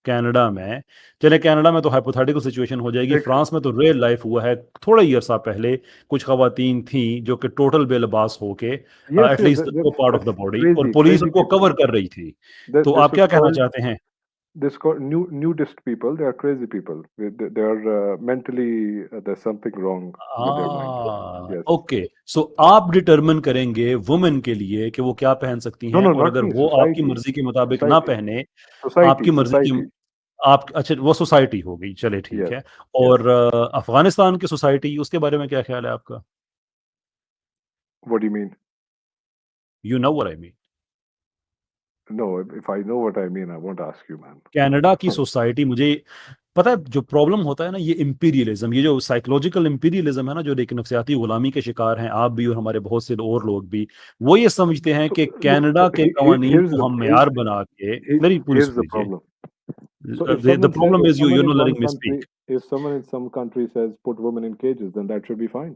कनाडा में चले, कनाडा में तो हाइपोथेटिकल सिचुएशन हो जाएगी। देख- फ्रांस में तो रियल लाइफ हुआ है थोड़ा ही अरसा पहले। कुछ खवातीन थी जो कि टोटल बेलबास होके Yes, at least part of the that's body, और crazy, पुलिस crazy उनको people. कवर कर रही थी। तो This आप is क्या कहना called चाहते हैं? this called nudist people. They are crazy people. They are mentally. There's something wrong with their mind. Yes. Okay, so आप डिटरमिन करेंगे वुमेन के लिए कि वो क्या पहन सकती No, हैं, no, और not अगर me. वो आपकी Society. मर्जी के मुताबिक ना Society. पहने, Society. आपकी मर्जी की Society. आप अच्छा वो सोसाइटी हो गई, चले ठीक Yes. है। और अफगानिस्तान की सोसाइटी, उसके बारे में क्या ख्याल है आपका? What do you mean? You know what I mean. No, if I know what I mean, I won't ask you, man. Canada की सोसाइटी, मुझे पता है जो प्रॉब्लम होता है ना, ये इंपीरियलिज्म, ये जो साइकोलॉजिकल इंपीरियलिज्म है ना, जो एक नफसियाती गुलामी के शिकार हैं आप भी और हमारे बहुत से और लोग भी, वो ये समझते हैं कि कनाडा के कवानीन को हम मेयार बना के, मेरी पूरी Here's the सुनिए। problem. So if The someone problem is you're in not one letting me country, speak. if someone in some country says put women in cages, then that should be fine.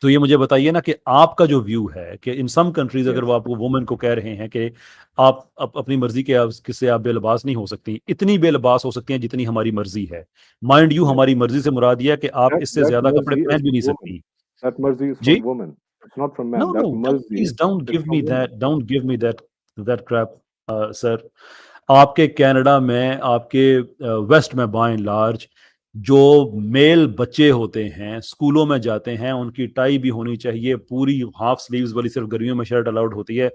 तो ये मुझे बताइए ना कि आपका जो view है कि इन सम कंट्रीज अगर Yes. वो आपको वुमेन को कह रहे हैं कि आप अपनी मर्जी के किससे आप बेलबास नहीं हो सकती, इतनी बेलबास हो सकती हैं जितनी हमारी मर्जी है। Mind you, Yes. हमारी मर्जी से मुराद ये है कि आप इससे That ज्यादा कपड़े mercy is पहन भी नहीं from सकती। woman. That mercy is जी, from woman. It's not from man. No That no mercy please don't is give from me woman. That crap sir. आपके कनाडा में, आपके वेस्ट में बाय एंड लार्ज जो मेल बच्चे होते हैं स्कूलों में जाते हैं, उनकी टाई भी होनी चाहिए, पूरी हाफ स्लीव्स वाली सिर्फ गर्मियों में शर्ट अलाउड होती है,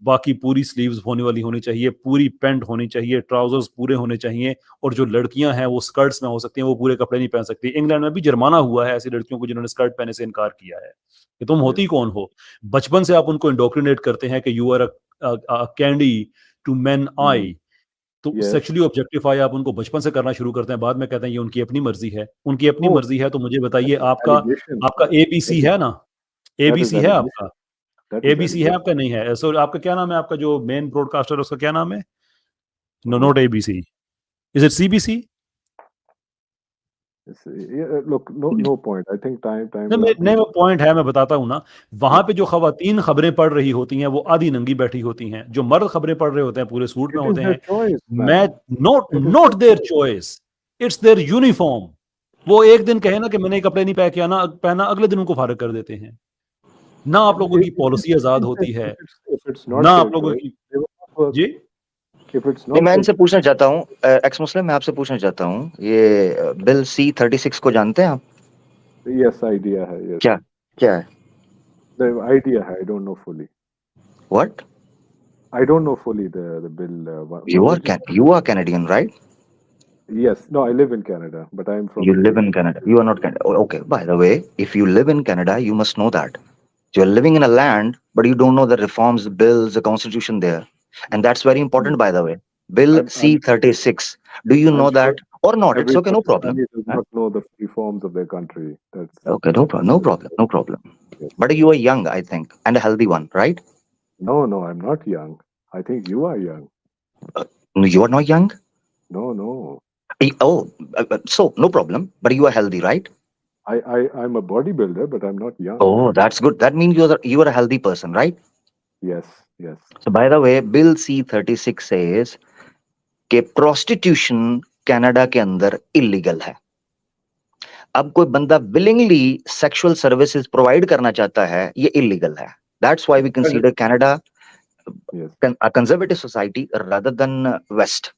बाकी पूरी स्लीव्स होने वाली होनी चाहिए, पूरी पैंट होनी चाहिए, ट्राउजर्स पूरे होने चाहिए, और जो लड़कियां हैं वो स्कर्ट्स में हो सकती हैं, वो पूरे कपड़े नहीं पहन सकती। इंग्लैंड में भी जुर्माना हुआ है ऐसी लड़कियों को जिन्होंने स्कर्ट पहनने से इनकार किया है कि तुम होती कौन हो। बचपन से आप उनको इंडोक्ट्रिनेट करते हैं कि you are a candy to men eye. तो Yes. सेक्सुअली ऑब्जेक्टिफाई आप उनको बचपन से करना शुरू करते हैं, बाद में कहते हैं ये उनकी अपनी मर्जी है। उनकी अपनी No, मर्जी है तो मुझे बताइए, that is आपका allegation. आपका एबीसी है ना? That is एबीसी है allegation. आपका? That is एबीसी है allegation. आपका? नहीं है। सो आपका क्या नाम है? आपका जो मेन ब्रॉडकास्टर है उसका क्या नाम है? No, Oh. Not ABC. Is it CBC? Yeah, look, no point. I think time नहीं, वो पॉइंट है, मैं बताता हूँ ना। वहां पे जो खवातीन खबरें पढ़ रही होती हैं वो आधी नंगी बैठी होती हैं, जो मर्द खबरें पढ़ रहे होते हैं पूरे सूट में It is होते their हैं। choice, मैं man. Not It is not their their choice. Choice, it's their uniform. वो एक दिन कहे ना कि मैंने कपड़े नहीं पहना, अगले दिन उनको फारिग कर देते हैं। ना आप लोगों की पॉलिसी आजाद होती है, If it's ना not आप their लोगों choice, की। they will not work. Ji If it's नहीं, not मैं their इनसे पूछना चाहता हूँ, एक्स मुस्लिम, मैं आपसे पूछना चाहता हूँ, ये बिल C-36 को जानते हैं आप? yes, idea hai, yes. क्या है? The idea hai, I don't know fully. What? I don't know fully the bill. You are Canadian, right? Yes. No, I live in Canada, but I'm from You live India. in Canada. You are not Canada. Oh, okay. By the way, if you live in Canada, you must know that you're living in a land, but you don't know the reforms, the bills, the constitution there, and that's very important. By the way, Bill I'm- C-36. Do you know I'm sure that or not? It's every okay. No problem. Pakistani does Huh? not know the reforms of their country. That's Okay. No problem. No problem. No problem. yes. But you are young, I think, and a healthy one, right? No, I'm not young. I think you are young. No, you are not young. No. Oh, so no problem. But you are healthy, right? I'm a bodybuilder, but I'm not young. Oh, that's good. That means you are a healthy person, right? Yes. So by the way, Bill C-36 says कि prostitution Canada के अंदर illegal है। अब कोई बंदा willingly sexual services provide करना चाहता है, ये illegal है। That's why we consider Canada Yes. a conservative society rather than West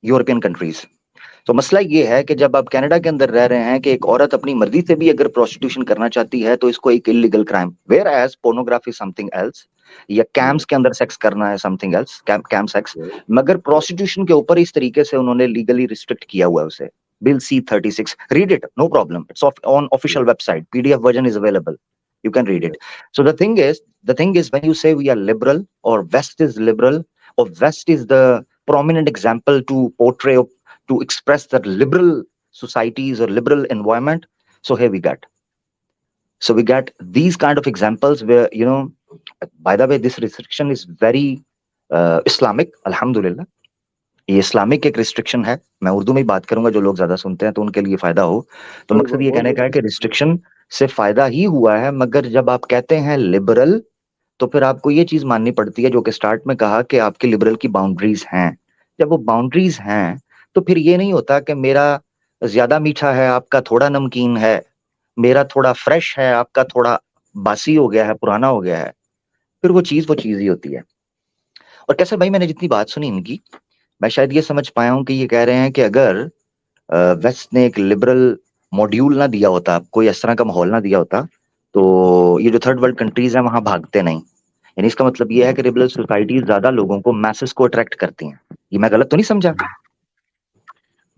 European countries. तो मसला ये है कि जब आप कनाडा के अंदर रह रहे हैं कि एक औरत अपनी मर्जी से भी अगर प्रोस्टिट्यूशन करना चाहती है तो इसको एक illegal crime, whereas pornography something else, या कैम्स के अंदर सेक्स करना है समथिंग एल्स, कैम सेक्स। मगर प्रोस्टिट्यूशन के ऊपर इस तरीके से उन्होंने लीगली रिस्ट्रिक्ट किया हुआ है उसे। Bill C-36, read it, no problem, it's on official website, PDF version is available, you can read it. So the thing is when you say we are liberal or West is liberal or West is the prominent example to portray, to express that liberal societies or liberal environment, so here we got these kind of examples where, you know, by the way, this restriction is very Islamic, alhamdulillah. ये Islamic एक restriction है। मैं उर्दू में ही बात करूंगा, जो लोग ज्यादा सुनते हैं तो उनके लिए फायदा हो। तो मकसद ये कहने का है कि रिस्ट्रिक्शन से फायदा ही हुआ है, मगर जब आप कहते हैं लिबरल तो फिर आपको ये चीज माननी पड़ती है जो कि स्टार्ट में कहा कि आपकी लिबरल की बाउंड्रीज हैं। जब वो बाउंड्रीज हैं तो फिर ये नहीं होता कि मेरा ज्यादा मीठा है, आपका थोड़ा नमकीन है, मेरा थोड़ा फ्रेश है, आपका थोड़ा बासी हो गया है, पुराना हो गया है। फिर वो चीज ही होती है। और कैसे भाई, मैंने जितनी बात सुनी इनकी, मैं शायद ये समझ पाया हूं कि ये कह रहे हैं कि अगर वेस्ट ने एक लिबरल मॉड्यूल ना दिया होता, कोई इस तरह का माहौल ना दिया होता, तो ये जो थर्ड वर्ल्ड कंट्रीज हैं वहां भागते नहीं। यानी इसका मतलब ये है कि लिबरल सोसाइटीज ज्यादा लोगों को, मैसेस को अट्रैक्ट करती हैं। ये मैं गलत तो नहीं समझा?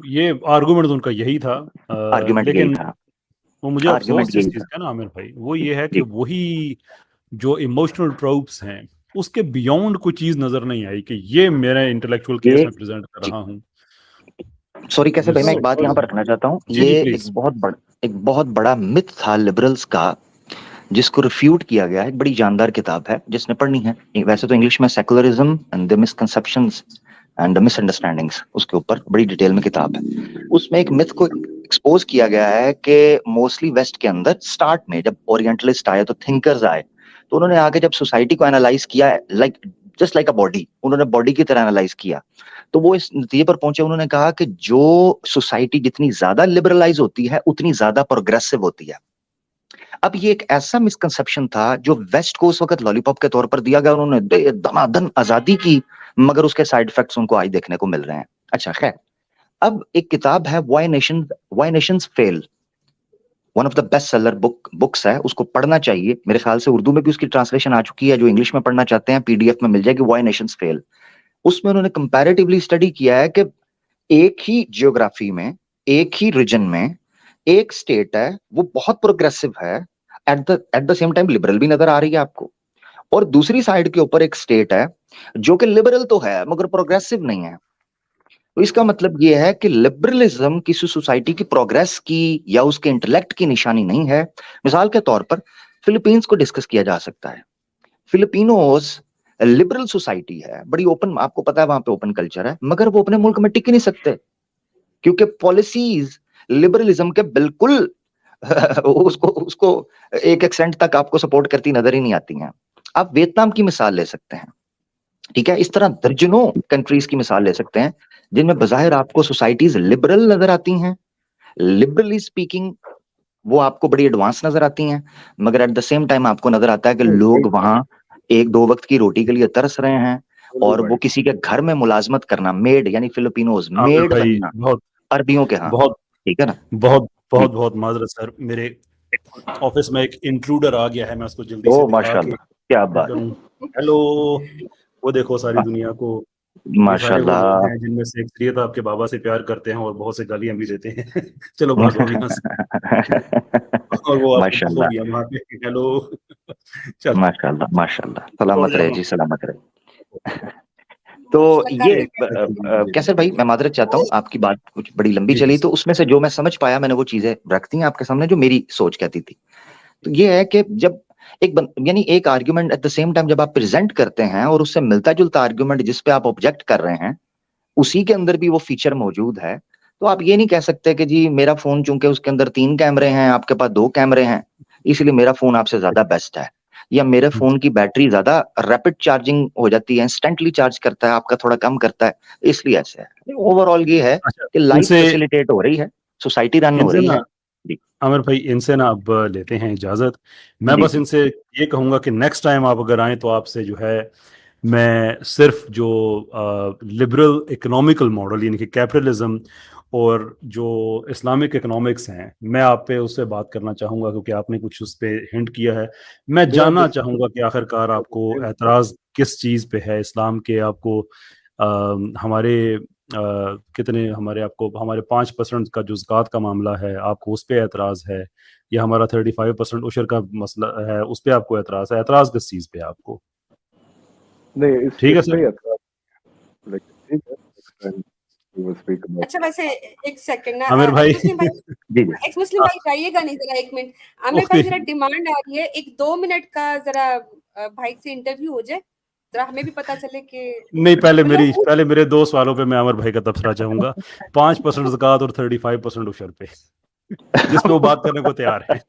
ये आर्गुमेंट उनका यही था, आर्गुमेंट यही लेकिन था। वो मुझे आर्गुमेंट अफसोस इस यही चीज था। का ना आमिर भाई, वो ये है कि वही जो इमोशनल ट्रोप्स हैं उसके बियॉन्ड कोई चीज नजर नहीं आई कि ये मेरा इंटेलेक्चुअल केस में प्रेजेंट कर रहा हूँ। सॉरी कैसे भाई, मैं एक बात यहाँ पर रखना चाहता हूँ। जी, ये प्लीज। एक बहुत बड़ा मिथ था लिबरल्स का, जिसको रिफ्यूट किया गया है। एक बड़ी जानदार किताब है, जिसने पढ़नी है, वैसे तो इंग्लिश में secularism and the misconceptions and the misunderstandings, उसके ऊपर बड़ी डिटेल में किताब है। उसमें एक मिथ को एक्सपोज किया गया है कि मोस्टली वेस्ट के अंदर स्टार्ट में जब ओरिएंटलिस्ट आए, तो थिंकर्स आए, तो उन्होंने आगे जब सोसाइटी को एनालाइज किया, जस्ट लाइक अ बॉडी, उन्होंने बॉडी की तरह एनालाइज किया, तो वो इस नतीजे पर पहुंचे, उन्होंने कहा कि जो सोसाइटी जितनी ज्यादा लिबरलाइज होती है उतनी ज्यादा प्रोग्रेसिव होती है। अब ये एक ऐसा मिसकंसेप्शन था जो वेस्ट को उस वक्त लॉलीपॉप के तौर पर दिया गया, उन्होंने दमादन आजादी की, मगर उसके साइड इफेक्ट्स उनको आज देखने को मिल रहे हैं। अच्छा खैर, अब एक किताब है why Nations fail, one of the best seller books है, उसको पढ़ना चाहिए। मेरे ख्याल से उर्दू में भी उसकी ट्रांसलेशन आ चुकी है, जो इंग्लिश में पढ़ना चाहते हैं PDF में मिल जाएगी, व्हाई नेशंस फेल। उसमें उन्होंने कंपैरेटिवली स्टडी किया है कि एक ही जियोग्राफी में, एक ही रीजन में एक स्टेट है, वो बहुत प्रोग्रेसिव है, at the same time liberal भी नजर आ रही है आपको, और दूसरी साइड के ऊपर एक स्टेट है जो कि लिबरल तो है मगर प्रोग्रेसिव नहीं है। तो इसका मतलब ये है कि लिबरलिज्म किसी सोसाइटी की प्रोग्रेस की या उसके इंटेलेक्ट की निशानी नहीं है। मिसाल के तौर पर फिलीपींस को डिस्कस किया जा सकता है। फिलिपिनोज लिबरल सोसाइटी है, बड़ी ओपन, आपको पता है वहां पे ओपन कल्चर है, मगर वो अपने मुल्क में टिक ही नहीं सकते क्योंकि पॉलिसीज लिबरलिज्म के बिल्कुल उसको उसको एक एक्सटेंट तक आपको सपोर्ट करती नजर ही नहीं आती हैं। आप वियतनाम की मिसाल ले सकते हैं, ठीक है, इस तरह दर्जनों कंट्रीज की मिसाल ले सकते हैं जिनमें बजाहिर आपको सोसाइटीज लिबरल नजर आती हैं, लिबरली स्पीकिंग वो आपको बड़ी एडवांस नजर आती हैं, मगर एट द सेम टाइम आपको नजर आता है कि लोग वहां एक दो वक्त की रोटी के लिए तरस रहे हैं और वो किसी के घर में मुलाजमत करना, मेड यानी फिलिपिनोज आमिर मेड भाई बनना बहुत अरबियों के यहाँ, बहुत ठीक है ना। बहुत जी, बहुत माजरत सर, मेरे ऑफिस में एक इंट्रूडर आ गया है, मैं उसको जल्दी से ओ दिखा के माशाल्लाह, क्या बात, करूं। हेलो, वो देखो सारी दुनिया को, ये सारे वो लोग माशाल्लाह। हैं जिनमें से अक्सरियत आपके बाबा से प्यार करते हैं और बहुत से गालियां भी देते हैं। चलो भागो अब यहाँ से। और वो आपको खो माशाल्लाह, गया वहां पे। हेलो। चलो माशाल्लाह, माशाल्लाह, छोड़ सलामत रहे जाओ। जी, सलामत रहे। तो मुश्तका ये से कैसर भाई, मैं मादरत चाहता हूँ, आपकी बात कुछ बड़ी लंबी जी चली, जी तो उसमें से जो मैं समझ पाया मैंने वो चीजें रख दी हैं आपके सामने जो मेरी सोच कहती थी। तो ये है कि जब यानी एक argument at the same time जब आप प्रेजेंट करते हैं और उससे मिलता जुलता आर्ग्यूमेंट जिस पे आप ऑब्जेक्ट कर रहे हैं उसी के अंदर भी वो फीचर मौजूद है, तो आप ये नहीं कह सकते कि जी मेरा फोन चूंकि उसके अंदर 3 कैमरे हैं, आपके पास 2 कैमरे हैं, इसलिए मेरा फोन आपसे ज्यादा बेस्ट है, या मेरे फोन की बैटरी ज्यादा रैपिड चार्जिंग हो जाती है, इंस्टेंटली चार्ज करता है, आपका थोड़ा कम करता है, इसलिए ऐसे है। ओवरऑल ये है अच्छा, कि लाइफ इनसे फैसिलिटेट हो रही है, सोसाइटी रन हो इनसे रही ना है। जी, आमिर भाई, इनसे ना अब लेते हैं इजाजत। मैं जी, बस जी, इनसे ये कहूंगा कि नेक्स्ट टाइम आप अगर आए तो आपसे जो है मैं सिर्फ जो लिबरल इकोनॉमिकल मॉडल यानी कि कैपिटलिज्म और जो इस्लामिक इकोनॉमिक्स हैं, मैं आप पे उससे बात करना चाहूंगा क्योंकि आपने कुछ उस पे हिंट किया है। मैं They are जानना the चाहूंगा कि आखिरकार आपको same thing. एतराज किस चीज़ पे है इस्लाम के। आपको हमारे कितने हमारे आपको हमारे 5% का जो ज़कात का मामला है, आपको उस पे एतराज़ है, या हमारा 35% उशर का मसला है, उस पे आपको एतराज़ है? एतराज़ किस चीज़ पे है आपको? नहीं, ठीक है इस पे सर। ही आता है, लेकिन ठीक है, next time we will speak about अच्छा वैसे एक सेकंड ना, आमिर भाई। जी, जी, एक्स मुस्लिम भाई जाइएगा नहीं, जरा एक मिनट। आमिर ओके, भाई जरा डिमांड आ रही है, एक 2 मिनट का जरा भाई से इंटरव्यू हो जाए, जरा हमें भी पता चले कि नहीं, मतलब पहले मेरे 2 सवालों पे मैं आमिर भाई का तबसरा चाहूंगा। 5% ज़कात और 35% उशर पे, जिस पे वो बात करने को तैयार है।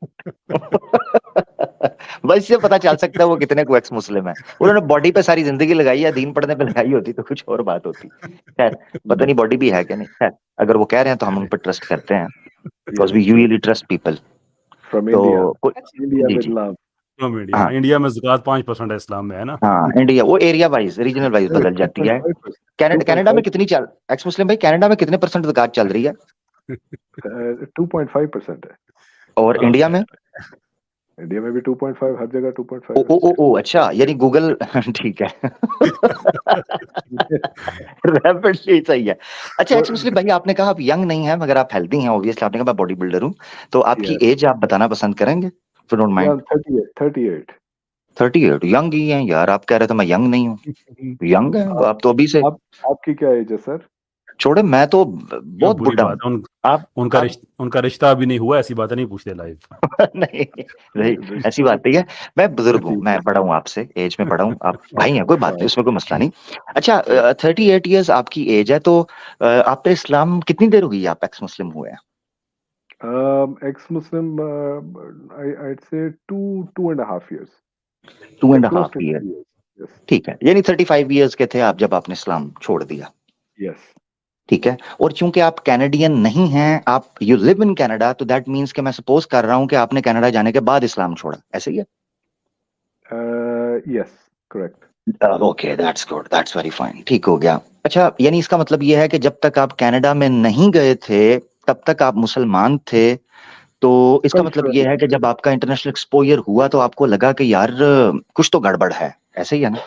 बस इससे पता चल सकता है वो कितने को एक्स मुस्लिम है। उन्होंने बॉडी पे सारी जिंदगी लगाई है, दीन पढ़ने पे लगाई होती तो कुछ और बात होती। खैर, पता नहीं बॉडी भी है क्या नहीं, खैर अगर वो कह रहे हैं तो हम उन पर ट्रस्ट करते हैं, because we yes, usually trust people. from तो India. अच्छा India जी, with जी, love. इंडिया हाँ, इंडिया में ज़कात 5% है इस्लाम में, है ना? हाँ, इंडिया वो area wise regional wise No, बदल जाती है। 2.5%. कनाडा में 2.5%. कितनी चल, एक्स मुस्लिम भाई कनाडा में कितने परसेंट ज़कात चल रही है 2.5% है। और इंडिया में? खैर। इंडिया में भी 2.5, हर जगह ओ 2.5 ओ ओ ओ अच्छा, यानी गूगल ठीक है। है। रैपिडली सही है। अच्छा एक्स और मुस्लिम भाई, आपने कहा आप यंग नहीं है मगर आप हेल्दी हैं, ऑब्वियसली आपने कहा मैं बॉडी बिल्डर हूँ, तो आपकी yes, एज आप बताना पसंद करेंगे, if don't yeah, mind? 38, 38. 38 young ही हैं यार, आप कह रहे थे मैं यंग नहीं हूँ, यंग है आप आप तो अभी से। आप आपकी क्या एज है सर? छोड़े, मैं तो क्या बहुत बुरी बुढ़ा बात हूँ। है। आप आप उनका रिश्ता अभी नहीं हुआ, ऐसी बातें नहीं पूछते लाइव। नहीं, नहीं, ऐसी रिश्ता बात नहीं है, मैं बुजुर्ग हूँ, ठीक मैं है, बड़ा हूँ आपसे, एज में बड़ा हूँ, आप भाई हैं, कोई बात नहीं, fine. उसमें कोई मसला नहीं। अच्छा 38 ईयर्स आपकी एज है, तो आप पे इस्लाम कितनी देर हो गई आप एक्स मुस्लिम हुए हैं? Ex-Muslim, I'd say 2.5 years, 2.5 close to year, 3 years. Yes, ठीक है, यानी 35 ईयर्स के थे आप जब आपने इस्लाम छोड़ दिया, yes. ठीक है। और चूंकि आप कैनेडियन नहीं हैं, आप यू लिव इन कनाडा, तो दैट मींस कि मैं सपोज कर रहा हूं कि आपने कनाडा जाने के बाद इस्लाम छोड़ा, ऐसे ही है? Yes, correct. Okay, that's good, that's very fine, ठीक हो गया। अच्छा, यानी इसका मतलब ये है कि जब तक आप कनाडा में नहीं गए थे तब तक आप मुसलमान थे, तो इसका मतलब ये Culturally, है कि जब आपका इंटरनेशनल एक्सपोजर हुआ तो आपको लगा कि यार कुछ तो गड़बड़ है, ऐसे ही है ना?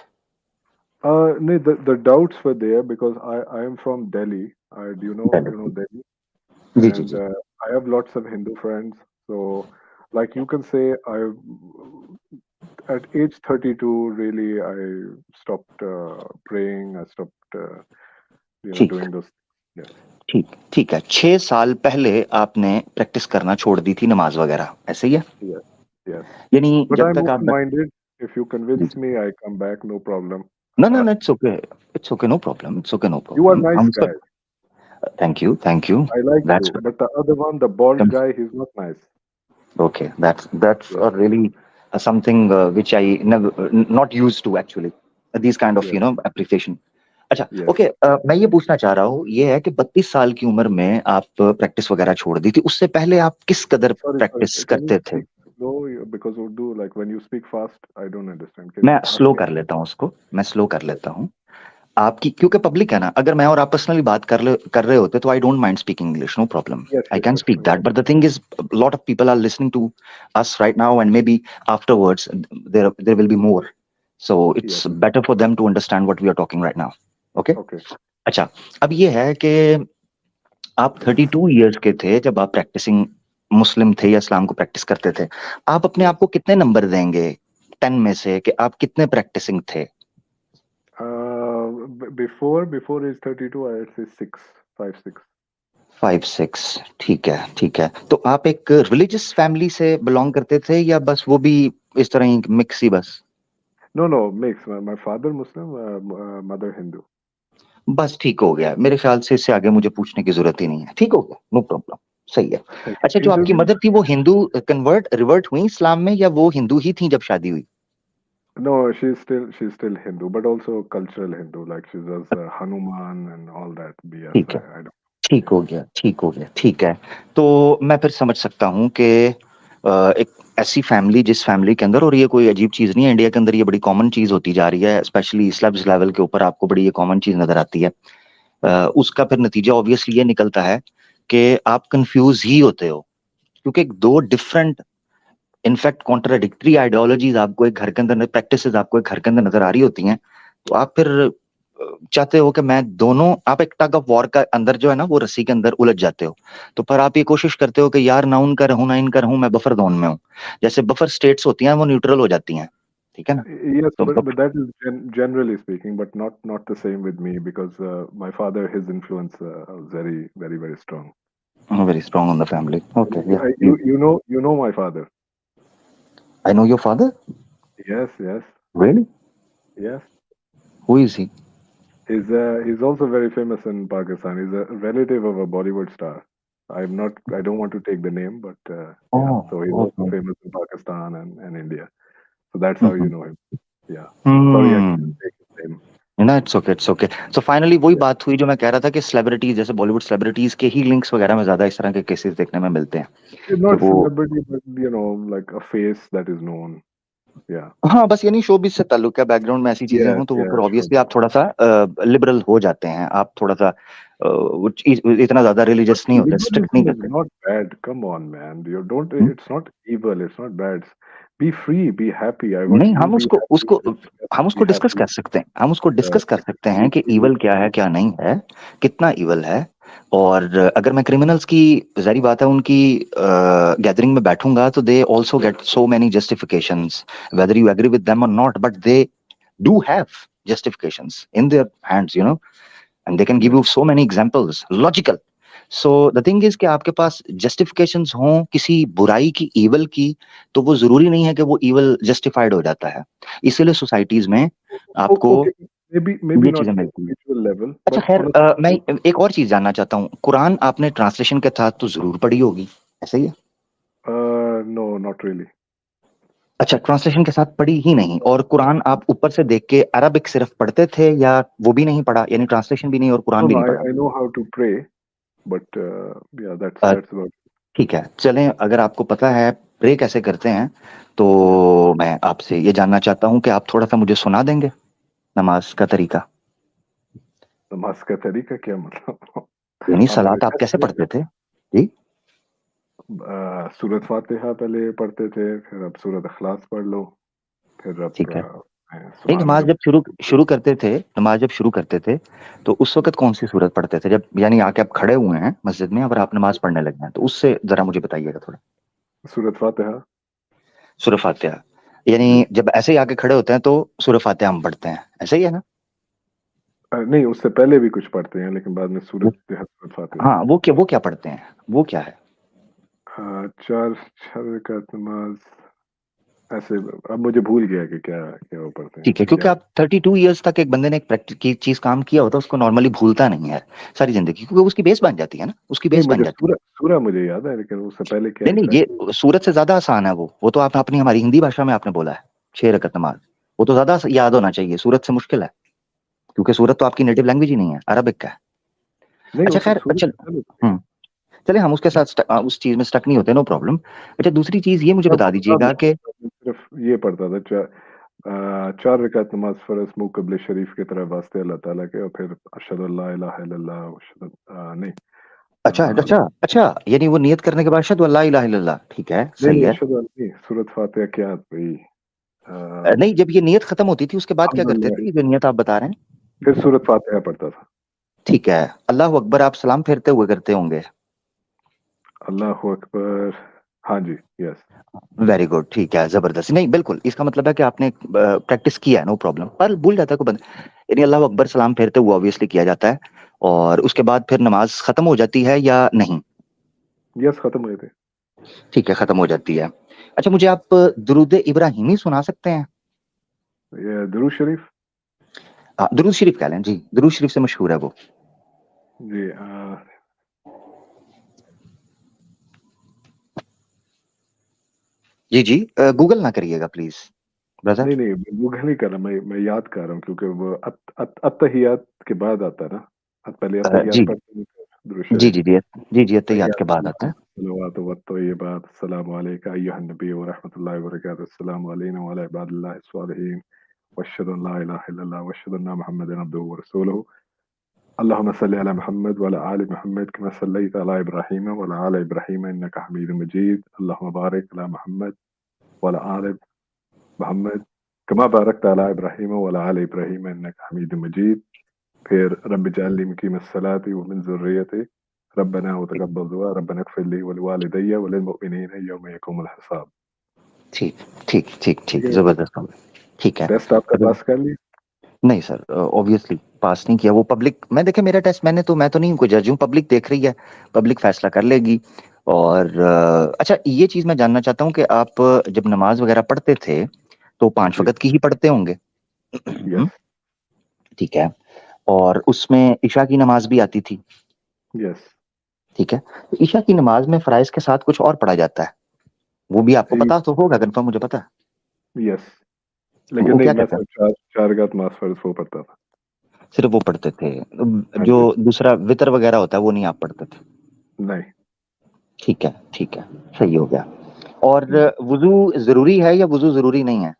no, the doubts were there because I am from Delhi. You know Delhi, ji, ji, and ji, I have lots of Hindu friends. So, like you can say, at age 32, really, I stopped praying. I stopped, ठीक, doing those. Yes. ठीक है, 6 साल पहले आपने practice करना छोड़ दी थी नमाज वगैरह, ऐसे ही है? Yes. Yes. यानी But जब I'm तक आप open-minded. If you ji, convince ji. me, I come back, no problem. No, no, no, it's okay. It's okay, no problem. It's okay, no You are problem. nice हम उसका guy. Thank you, thank you. I like That's you. But the other one, the bald guy, he's not nice. okay. That's Yes. a really something which I never not used to actually. These kind of Yes. appreciation. अच्छा, Yes. Okay, मैं ये पूछना चाह रहा हूँ, ये है कि 32 साल की उम्र में आप प्रैक्टिस वगैरह छोड़ दी थी, उससे पहले आप किस कदर Sorry. प्रैक्टिस Can you करते थे? speak slow? Because Urdu, like when you speak fast, I don't understand. Can मैं you ask स्लो me? कर लेता हूँ उसको, मैं स्लो कर लेता हूँ। आपकी क्योंकि पब्लिक है ना, अगर मैं और आप पर्सनली बात कर रहे होते तो I don't mind speaking English, no problem, Yes. I Yes. Can Yes. Speak that, but the thing is lot of people are listening to us right now and maybe afterwards there will be more, so it's Yes. better for them to understand what we are talking right now. Okay. Okay. अच्छा, अब ये है कि आप 32 years के थे जब आप प्रैक्टिसिंग मुस्लिम थे या इस्लाम को प्रैक्टिस करते थे, आप अपने Yes. आप को कितने नंबर देंगे 10 में से कि आप कितने प्रैक्टिसिंग थे? Before age 32, I'd say 6, 5, 6. 5-6, ठीक है, तो आप एक रिलीजियस फैमिली से बिलोंग करते थे या बस वो भी इस तरह ही मिक्स ही बस? No, mix. My father Muslim, mother Hindu. बस ठीक हो गया, मेरे ख्याल से इससे आगे मुझे पूछने की जरूरत ही नहीं है, ठीक हो गया, नो प्रॉब्लम, सही है। अच्छा, जो आपकी Interview? मदर थी वो हिंदू रिवर्ट हुई इस्लाम में या वो हिंदू ही थी जब शादी हुई? No, she's still Hindu, but also cultural Hindu. Like she does Hanuman and all that BS. ठीक है, I don't. ठीक हो गया, ठीक है। तो मैं फिर समझ सकता हूँ कि एक ऐसी फैमिली जिस फैमिली के अंदर, और ये कोई अजीब चीज नहीं है, इंडिया के अंदर ये बड़ी कॉमन चीज होती जा रही है, स्पेशली स्लब्स लेवल के ऊपर आपको बड़ी ये कॉमन चीज नजर आती है। उसका फिर नतीजा ऑब्वियसली ये निकलता है कि आप कंफ्यूज ही होते हो, क्योंकि दो डिफरेंट इनफैक्ट कॉन्ट्राडिक्टरी आइडियोलॉजीज आपको एक घर के अंदर, प्रैक्टिसेस आपको एक घर के अंदर नजर आ रही होती हैं, तो आप फिर चाहते हो कि मैं दोनों, आप एक टग ऑफ वॉर का अंदर जो है ना वो रस्सी के अंदर उलझ जाते हो, तो फिर आप ये कोशिश करते हो कि यार ना उनका रहूं ना इनका रहूं, मैं बफर जोन में हूँ, जैसे बफर स्टेट्स होती हैं वो न्यूट्रल हो जाती हैं, ठीक है ना? Yes, तो but that is generally speaking, but not the same with me because my father, his influence was very strong. Very strong on the family, okay, या You know my father. I know your father, Yes. Really? Yes. Who is he? He's also very famous in Pakistan. He's a relative of a Bollywood star. I don't want to take the name, but yeah. So he's also okay, famous in Pakistan and India. So that's how you know him. Yeah. Sorry, I can't take his name. ना, it's okay. So finally वही Yeah. बात हुई जो मैं कह रहा था कि सेलिब्रिटीज जैसे बॉलीवुड सेलिब्रिटीज के ही लिंक्स वगैरह में ज्यादा इस तरह के केसेस देखने में मिलते हैं He's कि not वो, celebrity, but like a face that is known. Yeah. हाँ बस यानी शोबिज से ताल्लुक है, बैकग्राउंड में ऐसी चीजें हों तो वो फिर Sure. ऑब्वियसली आप थोड़ा सा लिबरल हो जाते हैं, आप थोड़ा सा इतना ज्यादा रिलीजियस नहीं होते, स्ट्रिक्ट नहीं Liberalism is करते। not bad. Come on, man. You don't. Hmm? It's not evil. It's not bad. Be free. Be happy. I want नहीं, you हम be उसको happy. उसको हम उसको Be डिस्कस happy. कर सकते हैं, हम उसको डिस्कस कर सकते हैं कि Be ईवल क्या है क्या नहीं है, कितना ईवल है, और अगर मैं क्रिमिनल्स की, जारी बात है, उनकी गैदरिंग में बैठूंगा तो they also get so many justifications, whether you agree with them or not, but they do have justifications in their hands, you know, and they can give Yes. You so many examples logical. So the thing is कि आपके पास justifications हों किसी बुराई की, evil की, तो वो जरूरी नहीं है कि वो ईवल जस्टिफाइड हो जाता है, इसीलिए सोसाइटीज में आपको Okay. Maybe ये not चीजें to मिलती हैं। individual level, अच्छा, but खैर, on a मैं एक और चीज जानना चाहता हूँ, कुरान आपने ट्रांसलेशन के साथ तो जरूर पढ़ी होगी, ऐसा ही है? no, not really. अच्छा, ट्रांसलेशन के साथ पढ़ी ही नहीं, और कुरान आप ऊपर से देख के अरबिक सिर्फ पढ़ते थे या वो भी नहीं पढ़ा, यानी ट्रांसलेशन भी नहीं और कुरान भी No, नहीं पढ़ा? I know how to pray, but yeah, a, that's about. ठीक है, चलें, अगर आपको पता है प्रे कैसे करते हैं तो मैं आपसे ये जानना चाहता हूँ कि आप थोड़ा सा मुझे सुना देंगे नमाज का तरीका, नमाज का तरीका क्या मतलब? यानी आप सलात आप रिक्वेस्ट कैसे करेंगे? पढ़ते थे जी? सूरत फातिहा पहले पढ़ते थे, फिर अब सूरत अखलास पढ़ लो, फिर अब ठीक है, नहीं, सुभान नमाज जब रब्बी। नमाज जब शुरू करते थे तो उस वक्त कौन सी सूरत पढ़ते थे, जब यानी आके आप खड़े हुए हैं मस्जिद में और आप नमाज पढ़ने लगे हैं, तो उससे जरा मुझे बताइएगा थोड़ा। सूरत फातिहा। सूरह फातिहा, यानी जी। जब ऐसे ही आके खड़े होते हैं तो सूरह फातिहा हम पढ़ते हैं, ऐसे ही है ना? नहीं, उससे पहले भी कुछ पढ़ते हैं, लेकिन बाद में सूरत सूरत फातिहा। हाँ, वो क्या पढ़ते हैं? वो क्या है? हाँ, 4 रकात नमाज ऐसे, अब मुझे भूल गया कि क्या क्या वो पढ़ते हैं। ठीक है, क्योंकि आप 32 इयर्स तक एक बंदे ने एक प्रैक्टिस की चीज काम किया होता है, उसको नॉर्मली भूलता नहीं है सारी जिंदगी, क्योंकि उसकी बेस बन जाती है ना, उसकी नहीं, बेस बन मुझे जाती है। सूरह मुझे याद है, लेकिन उससे पहले क्या नहीं, ये एग्जैक्टली। सूरत से ज्यादा आसान है वो तो आप अपनी हमारी हिंदी भाषा में आपने बोला है 6 रकअत नमाज, वो तो ज्यादा याद होना चाहिए, सूरत से मुश्किल है, क्योंकि सूरत तो आपकी नेटिव लैंग्वेज ही नहीं है, अरबिक का है। नहीं, अच्छा उस खैर, सूरत चल, से पहले हम्म, चले हम उसके साथ उस चीज में स्टक नहीं होते, नो प्रॉब्लम। अच्छा, दूसरी चीज ये मुझे बता दीजिएगा कि सिर्फ ये पढ़ता था, 4 रकात नमाज फर्ज मुंह क़िबला शरीफ की तरफ वास्ते अल्लाह ताला के, और फिर अशहदु अल्ला इलाहा इल्लल्लाह व अशहदु नहीं अच्छा, यानी वो नियत करने के बाद अशहदु अल्ला इलाहा इल्लल्लाह, ठीक है, नहीं सही नहीं, है। अशहदु नहीं, सूरत फातिहा क्या भाई। नहीं, जब ये नियत खत्म होती थी उसके बाद क्या करते अल्हम्दुलिल्लाह, थे, ये जो नियत आप बता रहे हैं? फिर सूरत फातिहा पढ़ता था। ठीक है, अल्लाह अकबर आप सलाम फेरते हुए करते होंगे। अल्लाह अकबर, हाँ जी, यस। वेरी गुड, ठीक है, जबरदस्त। नहीं, बिल्कुल, इसका मतलब है कि आपने प्रैक्टिस किया है, नो प्रॉब्लम, पर भूल जाता है कोई बंदा, यानी अल्लाह अकबर सलाम फेरते हुए ऑब्वियसली किया जाता है, और उसके बाद फिर नमाज खत्म हो जाती है या नहीं? यस, खत्म हुए थे। ठीक है, खत्म हो जाती है। अच्छा, मुझे आप दुरूद इब्राहिमी सुना सकते हैं? ये दुरूद शरीफ। दुरूद शरीफ कह लें जी, दुरूद शरीफ से मशहूर है वो। जी, जी जी, गूगल ना करिएगा प्लीज ब्रदर। नहीं नहीं, गूगल नहीं कर रहा, मैं याद कर रहा हूँ, क्योंकि वो अत्तहियात के बाद आता है ना। पहले अत्तहियात जी पढ़ते हैं, दुरूद जी शरीफ। जी जी जी जी, अत्तहियात के तहियात बाद आता है। सलावत व तय्यबात, अस्सलामु अलैका अय्युहन नबी व रहमतुल्लाहि व बरकातुहू, अस्सलामु अलैना व अला इबादिल्लाहि स्वालिहीन, व अशहदु अन ला इलाहा इल्लल्लाह व अशहदु अन्ना मुहम्मदन अब्दुहु व रसूलुहु, अल्लाहुम्मा सल्लि अला मुहम्मद व अला आलि मुहम्मद कमा सल्लैता अला इब्राहीम व अला आलि इब्राहीम इन्नका हमीदुम मजीद, अल्लाहुम्मा बारिक अला मुहम्मद व अला आलि मुहम्मद कमा बारकता अला इब्राहीम व अला आलि इब्राहीम इन्नका हमीदुम मजीद। फिर रब्बि जअलनी मुकीमस सलाती व मिन ज़ुर्रिय्यती रब्बना व तक़ब्बल दुआ रब्बना इग़फ़िर ली व लिवालिदैया व लिलमुमिनीना यौम यक़ूमुल हिसाब। ठीक ठीक ठीक ठीक, ठीक है, जबरदस्त। ठीक है। टेस्ट आपका पास कर लिया। नहीं सर, ऑब्वियसली पास नहीं किया, वो पब्लिक, मैं देखे मेरा टेस्ट, मैं तो नहीं कोई जज हूँ, पब्लिक देख रही है, पब्लिक फैसला कर लेगी। और अच्छा, ये चीज मैं जानना चाहता हूँ कि आप जब नमाज वगैरह पढ़ते थे तो 5 जी, वक्त की ही पढ़ते होंगे? यस, ठीक है, और उसमें इशा की नमाज भी आती थी? यस, ठीक है, तो ईशा की नमाज में फराइज के साथ कुछ और पढ़ा जाता है, वो भी आपको ये पता तो होगा, कंफर्म मुझे पता है। यस, लेकिन वो नहीं, क्या मैं कहता है? सिर्फ 4 रकात नमाज़ फ़र्ज़ वो पढ़ता था। सिर्फ वो पढ़ते थे? हाँ जो जी, दूसरा वितर वगैरह होता है वो नहीं आप पढ़ते थे? नहीं। ठीक है, ठीक है, सही हो गया। और हुँ। वुजू जरूरी है या वुजू जरूरी नहीं है?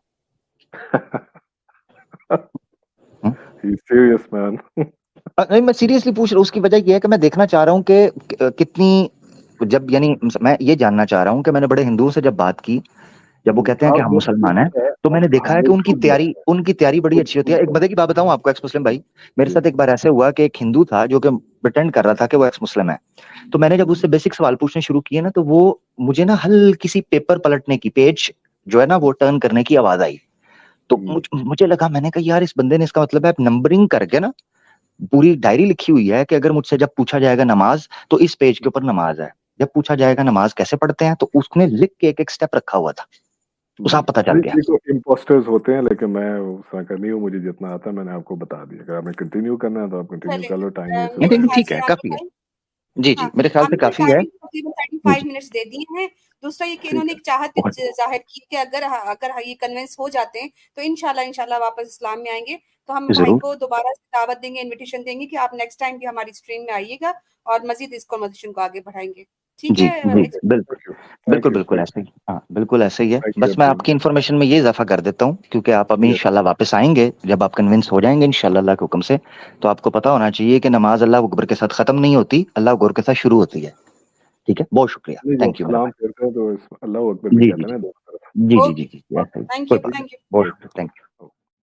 Hmm? He is serious man. नहीं, मैं सीरियसली पूछ रहा हूँ, उसकी वजह ये है कि मैं देखना चाह रहा हूँ कि कितनी, जब यानी मैं ये जानना चाह रहा हूँ कि मैंने बड़े हिंदुओं से जब बात की, जब वो कहते हैं कि आप हम वो मुसलमान हैं, है, तो मैंने देखा है कि वो झूठ बोल रहा है, उनकी तैयारी बड़ी वो अच्छी होती झूठ है। एक बोल बड़े की बात बताऊं आपको, एक्स मुस्लिम भाई, मेरे रहा है। साथ एक बार ऐसे हुआ कि एक हिंदू था जो कि प्रिटेंड कर रहा था कि वो एक्स मुस्लिम है, तो मैंने जब उससे बेसिक सवाल पूछने शुरू किए ना, तो वो मुझे ना हल्की सी पेपर पलटने की, पेज जो है ना वो टर्न करने की आवाज आई, तो हुँ, मुझे लगा, मैंने कहा यार इस बंदे ने, इसका मतलब है नंबरिंग करके ना पूरी डायरी लिखी हुई है कि अगर मुझसे जब पूछा जाएगा नमाज तो इस पेज के ऊपर नमाज है, जब पूछा जाएगा नमाज कैसे पढ़ते हैं तो उसने लिख के एक एक स्टेप रखा हुआ था, तो साफ पता चल नहीं, गया। देखो इम्पोस्टर्स होते हैं, लेकिन मैं उस तरह का नहीं हूँ, मुझे जितना आता है मैंने आपको बता दिया। अगर आपने कंटिन्यू करना है तो आप कंटिन्यू चले कर लो, टाइम वेस्ट नहीं हो मेरे रहा नहीं, है। ख्याल ठीक से है, आपने काफी है। टाइम, जी जी, हाँ, मेरे ख्याल से हमने काफी है। टाइमिंग तकरीबन जी 35 जी, मिनट्स दे दिए हैं। दूसरा ये कि ठीक इन्होंने है, एक चाहत भी बहुत जाहिर की कि अगर अगर ये कन्विंस हो जाते हैं तो इंशाल्लाह वापस इस्लाम में आएंगे, तो हम भाई जरूर। को दोबारा से दावत देंगे, इनविटेशन देंगे कि आप नेक्स्ट टाइम भी हमारी स्ट्रीम में आइएगा और मजीद इस कन्वर्सेशन को आगे बढ़ाएंगे। ठीक जी है जी, बिल्कुल थैंक यू, बिल्कुल थैंक यू, बिल्कुल ऐसे ही, हाँ बिल्कुल ऐसे ही है। थैंक यू बस मैं एवरीवन। आपकी इन्फॉर्मेशन में ये इजाफा कर देता हूँ, क्योंकि आप अभी यस, इंशाल्लाह वापस आएंगे जब आप कन्विंस हो जाएंगे इंशाल्लाह अल्लाह के हुक्म से, तो आपको पता होना चाहिए कि नमाज अल्लाह अकबर के साथ खत्म नहीं होती, अल्लाह अकबर के साथ शुरू होती है। ठीक है, बहुत शुक्रिया, नहीं, जब थैंक यू मेरे सलाम फेरते हैं तो अल्लाह अकबर भाई। भी जी कहते जी हैं ना दोनों तरफ। जी जी जी ओके, जी जी, ऐसे ही, थैंक कोई यू, प्रॉब्लम, थैंक यू। बहुत शुक्रिया, थैंक यू।